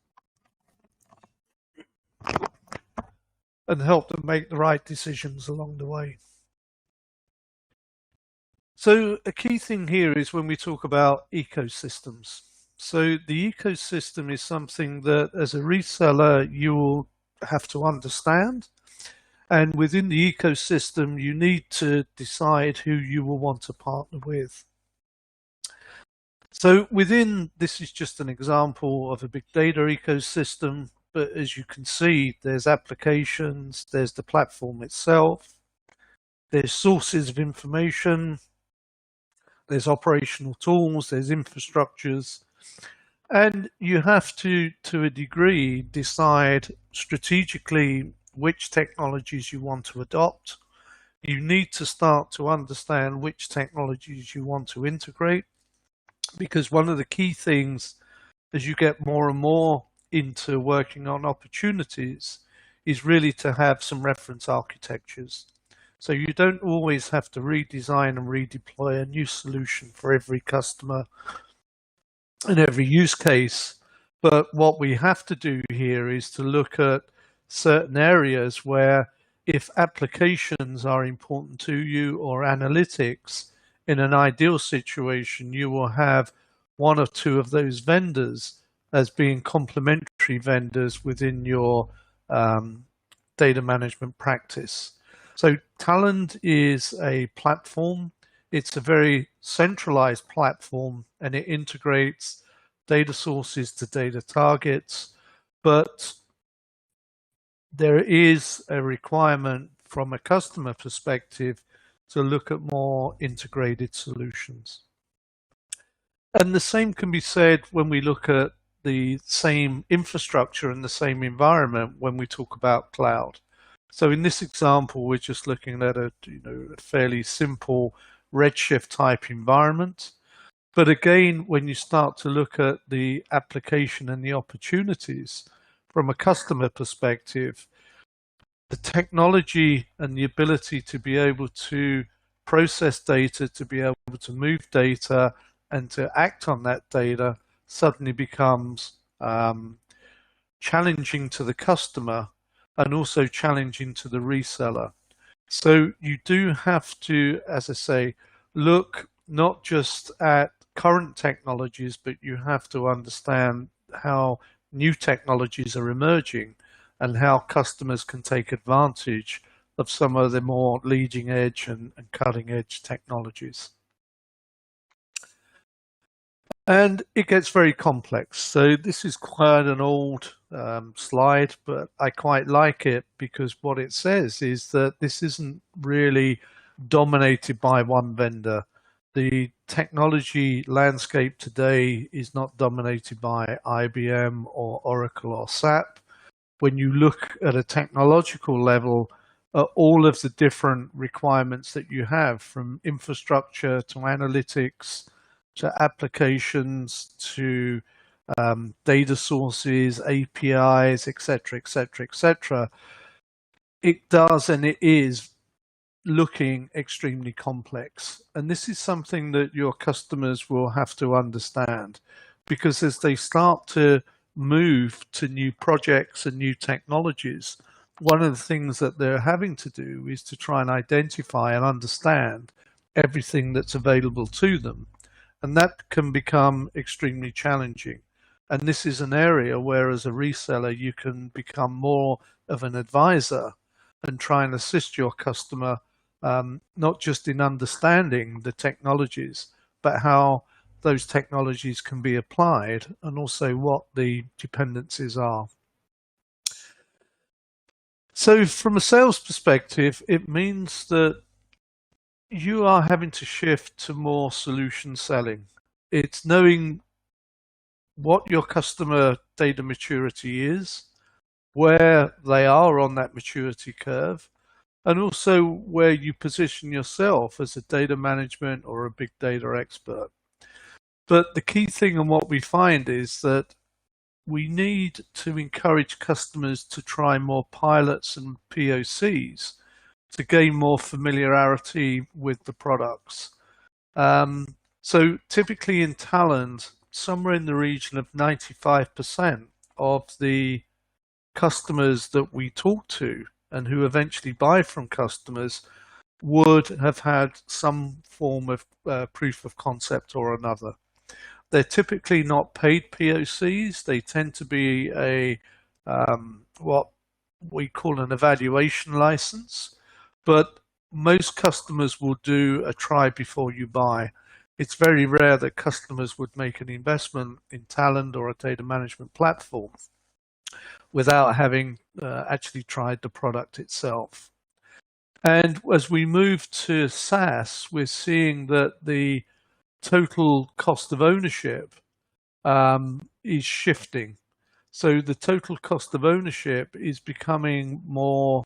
and help them make the right decisions along the way. So a key thing here is when we talk about ecosystems. So the ecosystem is something that as a reseller, you will have to understand. And within the ecosystem, you need to decide who you will want to partner with. So within, this is just an example of a big data ecosystem, but as you can see, there's applications, there's the platform itself, there's sources of information, there's operational tools, there's infrastructures, and you have to a degree, decide strategically which technologies you want to adopt. You need to start to understand which technologies you want to integrate, because one of the key things as you get more and more into working on opportunities is really to have some reference architectures. So you don't always have to redesign and redeploy a new solution for every customer and every use case. But what we have to do here is to look at certain areas where if applications are important to you or analytics, in an ideal situation, you will have one or two of those vendors as being complementary vendors within your data management practice. So Talend is a platform. It's a very centralized platform and it integrates data sources to data targets, but there is a requirement from a customer perspective to look at more integrated solutions. And the same can be said when we look at the same infrastructure and the same environment when we talk about cloud. So in this example, we're just looking at a fairly simple Redshift type environment. But again, when you start to look at the application and the opportunities from a customer perspective, the technology and the ability to be able to process data, to be able to move data and to act on that data suddenly becomes challenging to the customer and also challenging to the reseller. So you do have to, as I say, look not just at current technologies, but you have to understand how new technologies are emerging and how customers can take advantage of some of the more leading edge and cutting edge technologies. And it gets very complex. So this is quite an old slide, but I quite like it because what it says is that this isn't really dominated by one vendor. The technology landscape today is not dominated by IBM or Oracle or SAP. When you look at a technological level, all of the different requirements that you have, from infrastructure to analytics, to applications, to data sources, APIs, etc., etc., etc. It does and it is looking extremely complex. And this is something that your customers will have to understand, because as they start to move to new projects and new technologies, one of the things that they're having to do is to try and identify and understand everything that's available to them. And that can become extremely challenging. And this is an area where, as a reseller, you can become more of an advisor and try and assist your customer, not just in understanding the technologies, but how those technologies can be applied and also what the dependencies are. So from a sales perspective, it means that you are having to shift to more solution selling. It's knowing what your customer data maturity is, where they are on that maturity curve, and also where you position yourself as a data management or a big data expert. But the key thing and what we find is that we need to encourage customers to try more pilots and POCs to gain more familiarity with the products. So typically in Talend, somewhere in the region of 95% of the customers that we talk to and who eventually buy from customers would have had some form of proof of concept or another. They're typically not paid POCs. They tend to be a what we call an evaluation license, but most customers will do a try before you buy. It's very rare that customers would make an investment in Talend or a data management platform without having actually tried the product itself. And as we move to SaaS, we're seeing that the total cost of ownership is shifting. So the total cost of ownership is becoming more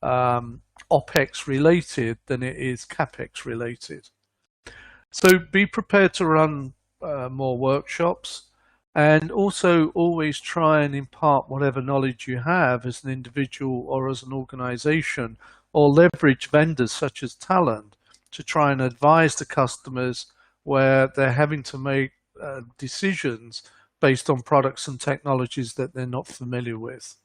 OPEX related than it is CAPEX related. So be prepared to run more workshops, and also always try and impart whatever knowledge you have as an individual or as an organization, or leverage vendors such as Talend to try and advise the customers where they're having to make decisions based on products and technologies that they're not familiar with.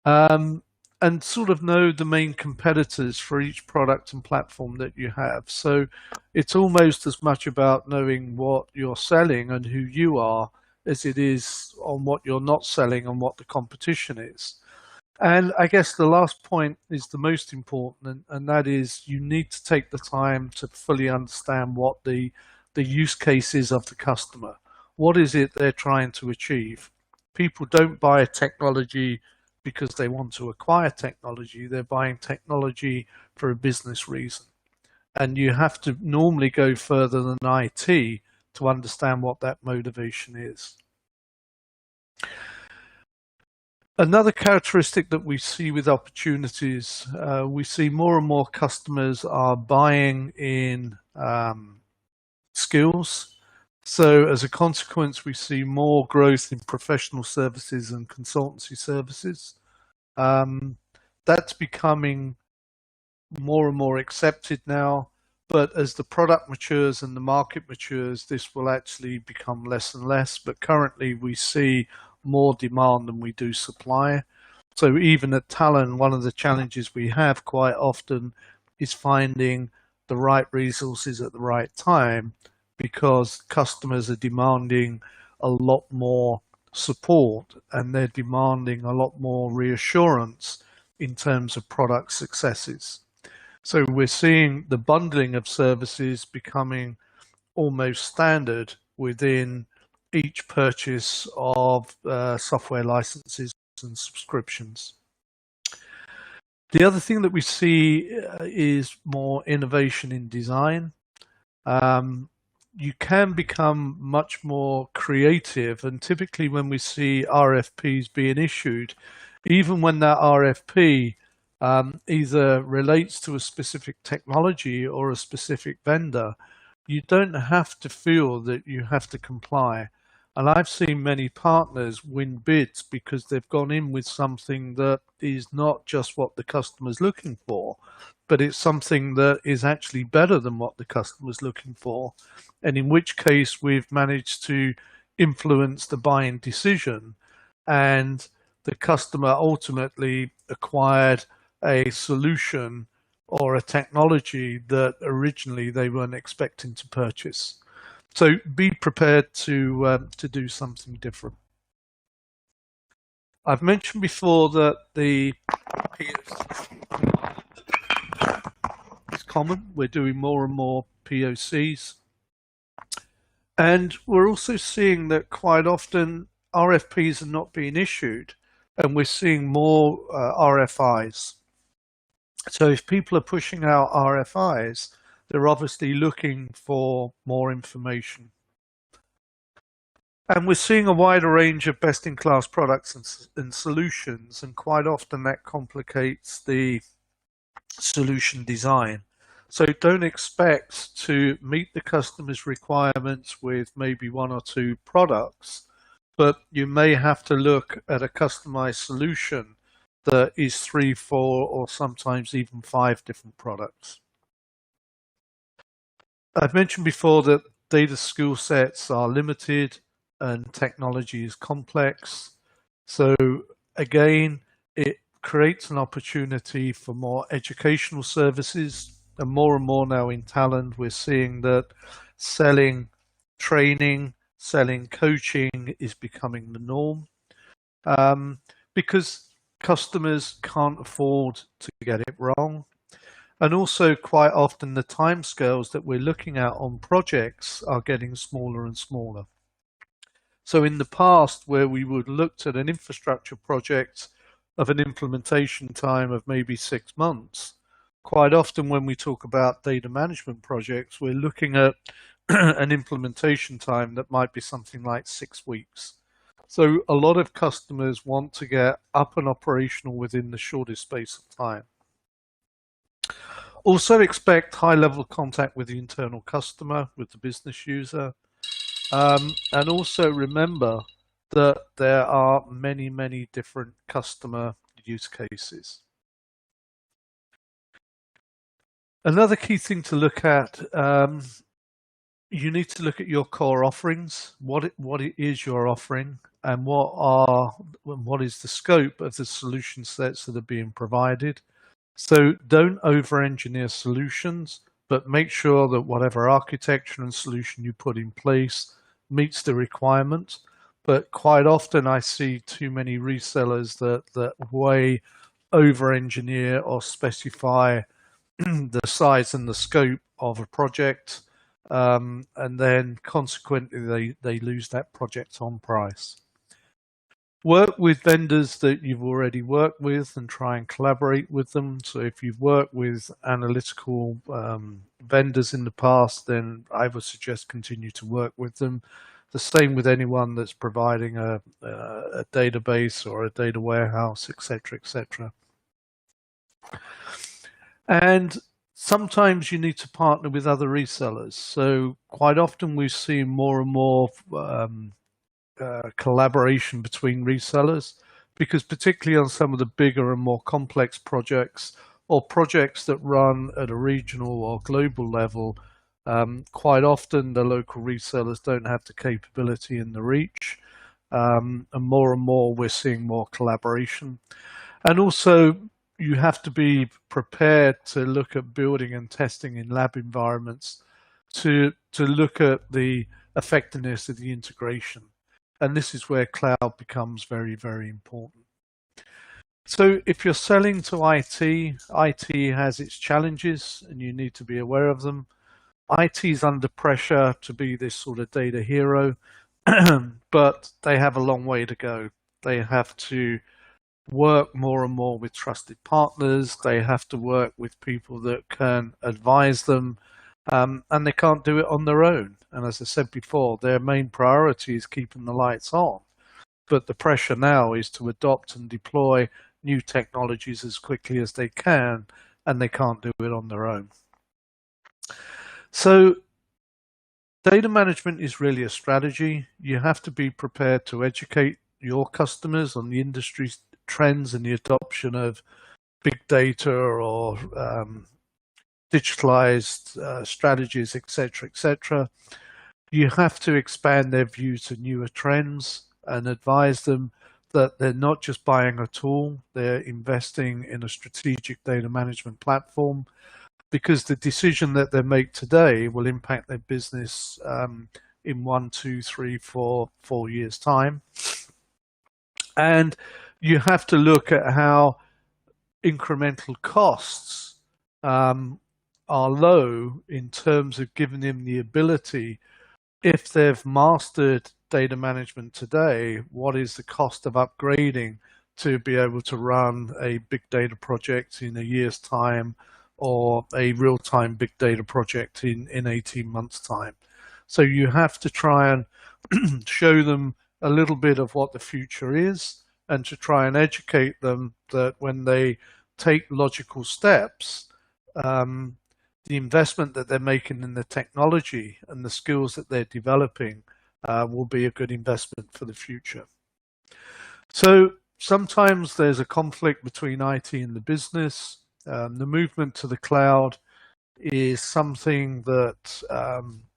And sort of know the main competitors for each product and platform that you have. So it's almost as much about knowing what you're selling and who you are as it is on what you're not selling and what the competition is. And I guess the last point is the most important, and that is you need to take the time to fully understand what the use case is of the customer. What is it they're trying to achieve? People don't buy a technology because they want to acquire technology. They're buying technology for a business reason. And you have to normally go further than IT to understand what that motivation is. Another characteristic that we see with opportunities, we see more and more customers are buying in skills. So as a consequence, we see more growth in professional services and consultancy services. That's becoming more and more accepted now, but as the product matures and the market matures, this will actually become less and less. But currently we see more demand than we do supply. So even at Talend, one of the challenges we have quite often is finding the right resources at the right time, because customers are demanding a lot more support and they're demanding a lot more reassurance in terms of product successes. So we're seeing the bundling of services becoming almost standard within each purchase of software licenses and subscriptions. The other thing that we see is more innovation in design. You can become much more creative, and typically when we see RFPs being issued, even when that RFP either relates to a specific technology or a specific vendor, you don't have to feel that you have to comply. And I've seen many partners win bids because they've gone in with something that is not just what the customer's looking for, but it's something that is actually better than what the customer's looking for. And in which case we've managed to influence the buying decision, and the customer ultimately acquired a solution or a technology that originally they weren't expecting to purchase. So be prepared to do something different. I've mentioned before that the is common. We're doing more and more POCs. And we're also seeing that quite often RFPs are not being issued, and we're seeing more RFIs. So if people are pushing out RFIs, they're obviously looking for more information. And we're seeing a wider range of best-in-class products and solutions, and quite often that complicates the solution design. So don't expect to meet the customer's requirements with maybe one or two products, but you may have to look at a customized solution that is 3, 4, or sometimes even 5 different products. I've mentioned before that data skill sets are limited and technology is complex. So again, it creates an opportunity for more educational services, and more now in Talend, we're seeing that selling training, selling coaching is becoming the norm, because customers can't afford to get it wrong. And also quite often the timescales that we're looking at on projects are getting smaller and smaller. So in the past, where we would looked at an infrastructure project of an implementation time of maybe 6 months, quite often when we talk about data management projects, we're looking at an implementation time that might be something like 6 weeks. So a lot of customers want to get up and operational within the shortest space of time. Also expect high-level contact with the internal customer, with the business user. And also remember that there are many different customer use cases. Another key thing to look at, you need to look at your core offerings, what it is you're offering, and what is the scope of the solution sets that are being provided. So don't over-engineer solutions, but make sure that whatever architecture and solution you put in place meets the requirements. But quite often I see too many resellers that way over-engineer or specify the size and the scope of a project, and then consequently they lose that project on price. Work with vendors that you've already worked with and try and collaborate with them. So if you've worked with analytical vendors in the past, then I would suggest continue to work with them. The same with anyone that's providing a database or a data warehouse, etc., etc. And sometimes you need to partner with other resellers. So quite often we've seen more and more collaboration between resellers, because particularly on some of the bigger and more complex projects, or projects that run at a regional or global level, quite often the local resellers don't have the capability and the reach, and more we're seeing more collaboration. And also you have to be prepared to look at building and testing in lab environments to look at the effectiveness of the integration. And this is where cloud becomes very important. So if you're selling to IT has its challenges and you need to be aware of them. IT is under pressure to be this sort of data hero, but they have a long way to go. They have to work more and more with trusted partners. They have to work with people that can advise them, and they can't do it on their own. And as I said before, their main priority is keeping the lights on. But the pressure now is to adopt and deploy new technologies as quickly as they can, and they can't do it on their own. So data management is really a strategy. You have to be prepared to educate your customers on the industry trends and the adoption of big data or digitalized strategies, etc., etc. You have to expand their view to newer trends and advise them that they're not just buying a tool, they're investing in a strategic data management platform, because the decision that they make today will impact their business in 1, 2, 3, 4 years' time. And you have to look at how incremental costs are low in terms of giving them the ability, if they've mastered data management today, what is the cost of upgrading to be able to run a big data project in a year's time, or a real-time big data project in 18 months' time. So you have to try and show them a little bit of what the future is, and to try and educate them that when they take logical steps, the investment that they're making in the technology and the skills that they're developing will be a good investment for the future. So sometimes there's a conflict between IT and the business. The movement to the cloud is something that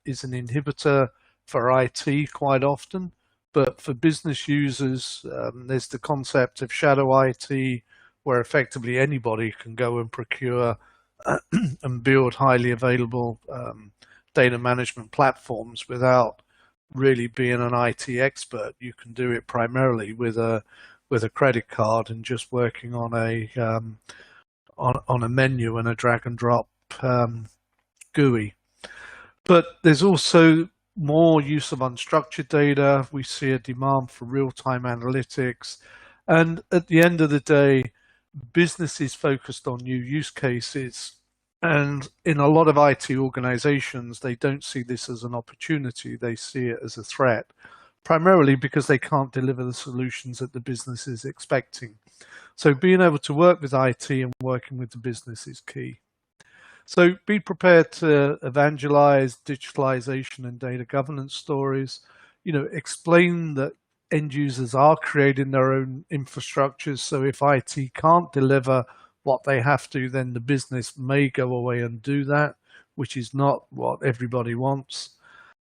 is an inhibitor for IT quite often, but for business users, there's the concept of shadow IT, where effectively anybody can go and procure and build highly available data management platforms without really being an IT expert. You can do it primarily with a credit card and just working on a menu and a drag and drop GUI. But there's also more use of unstructured data. We see a demand for real-time analytics, and at the end of the day, business is focused on new use cases, and in a lot of IT organizations, they don't see this as an opportunity, they see it as a threat, primarily because they can't deliver the solutions that the business is expecting. So being able to work with IT and working with the business is key. So be prepared to evangelize digitalization and data governance stories. Explain that end users are creating their own infrastructures. So if IT can't deliver what they have to, then the business may go away and do that, which is not what everybody wants.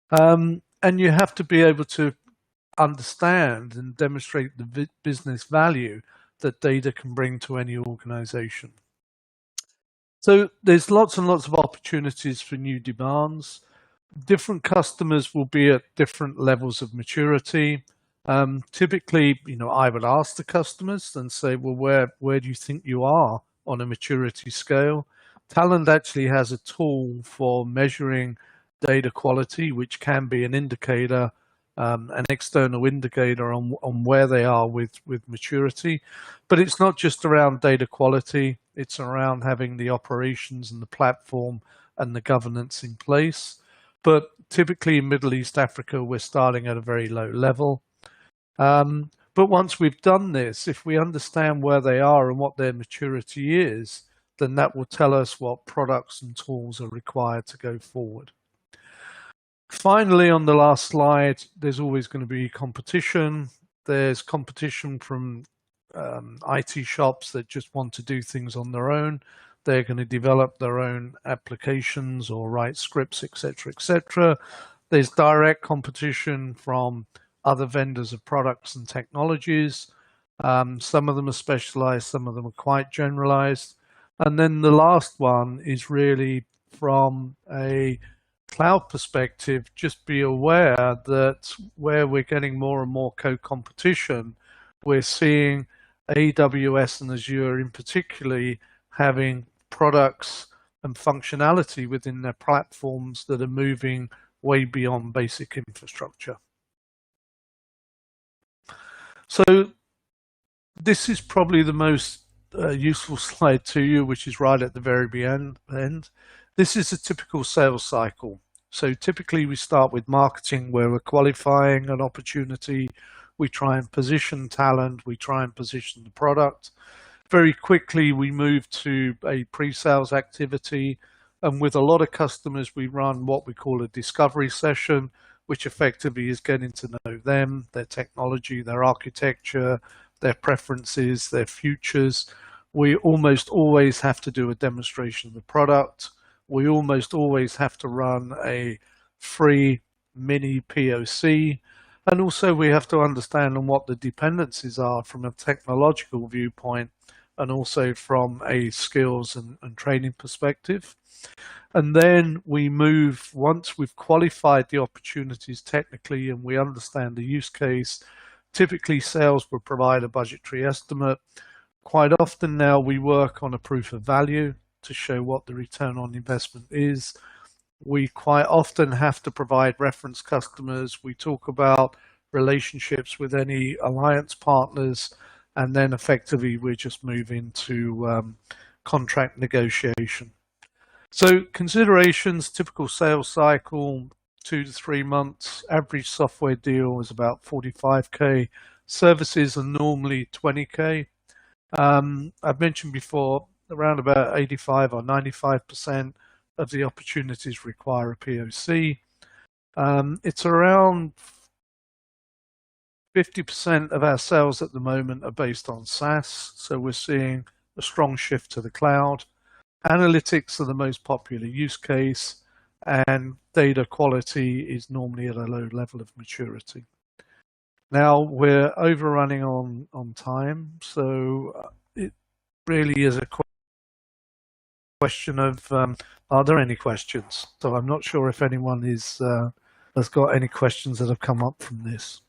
And you have to be able to understand and demonstrate the business value that data can bring to any organization. So there's lots and lots of opportunities for new demands. Different customers will be at different levels of maturity. Typically, I would ask the customers and say, well, where do you think you are on a maturity scale? Talend actually has a tool for measuring data quality, which can be an indicator, an external indicator on where they are with maturity. But it's not just around data quality, it's around having the operations and the platform and the governance in place. But typically in Middle East Africa, we're starting at a very low level. But once we've done this, if we understand where they are and what their maturity is, then that will tell us what products and tools are required to go forward. Finally, on the last slide, there's always going to be competition. There's competition from IT shops that just want to do things on their own. They're going to develop their own applications or write scripts, etc., etc. There's direct competition from other vendors of products and technologies. Some of them are specialized, some of them are quite generalized. And then the last one is really from a cloud perspective. Just be aware that where we're getting more and more co-competition, we're seeing AWS and Azure in particularly having products and functionality within their platforms that are moving way beyond basic infrastructure. So this is probably the most useful slide to you, which is right at the very end. This is a typical sales cycle. So typically we start with marketing, where we're qualifying an opportunity. We try and position talent, we try and position the product. Very quickly we move to a pre-sales activity. And with a lot of customers, we run what we call a discovery session, which effectively is getting to know them, their technology, their architecture, their preferences, their futures. We almost always have to do a demonstration of the product. We almost always have to run a free mini POC. And also we have to understand on what the dependencies are from a technological viewpoint and also from a skills and training perspective. And then we move, once we've qualified the opportunities technically and we understand the use case, typically sales will provide a budgetary estimate. Quite often now we work on a proof of value to show what the return on investment is. We quite often have to provide reference customers. We talk about relationships with any alliance partners, and then effectively we just move into contract negotiation. So considerations, typical sales cycle, 2 to 3 months. Average software deal is about 45K. Services are normally 20K. I've mentioned before, around about 85 or 95% of the opportunities require a POC. It's around 50% of our sales at the moment are based on SaaS, so we're seeing a strong shift to the cloud. Analytics are the most popular use case, and data quality is normally at a low level of maturity. Now we're overrunning on time, so it really is a question of are there any questions? So I'm not sure if anyone has got any questions that have come up from this.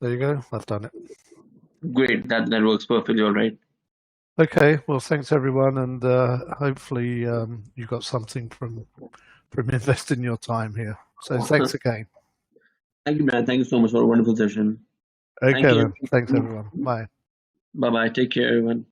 There you go, I've done it. Great, that works perfectly all right. Okay, well, thanks everyone, and hopefully you got something from investing your time here. So thanks again. Thank you, Brad. Thank you so much for a wonderful session. Okay, then. Thanks everyone. Bye. Bye-bye. Take care, everyone.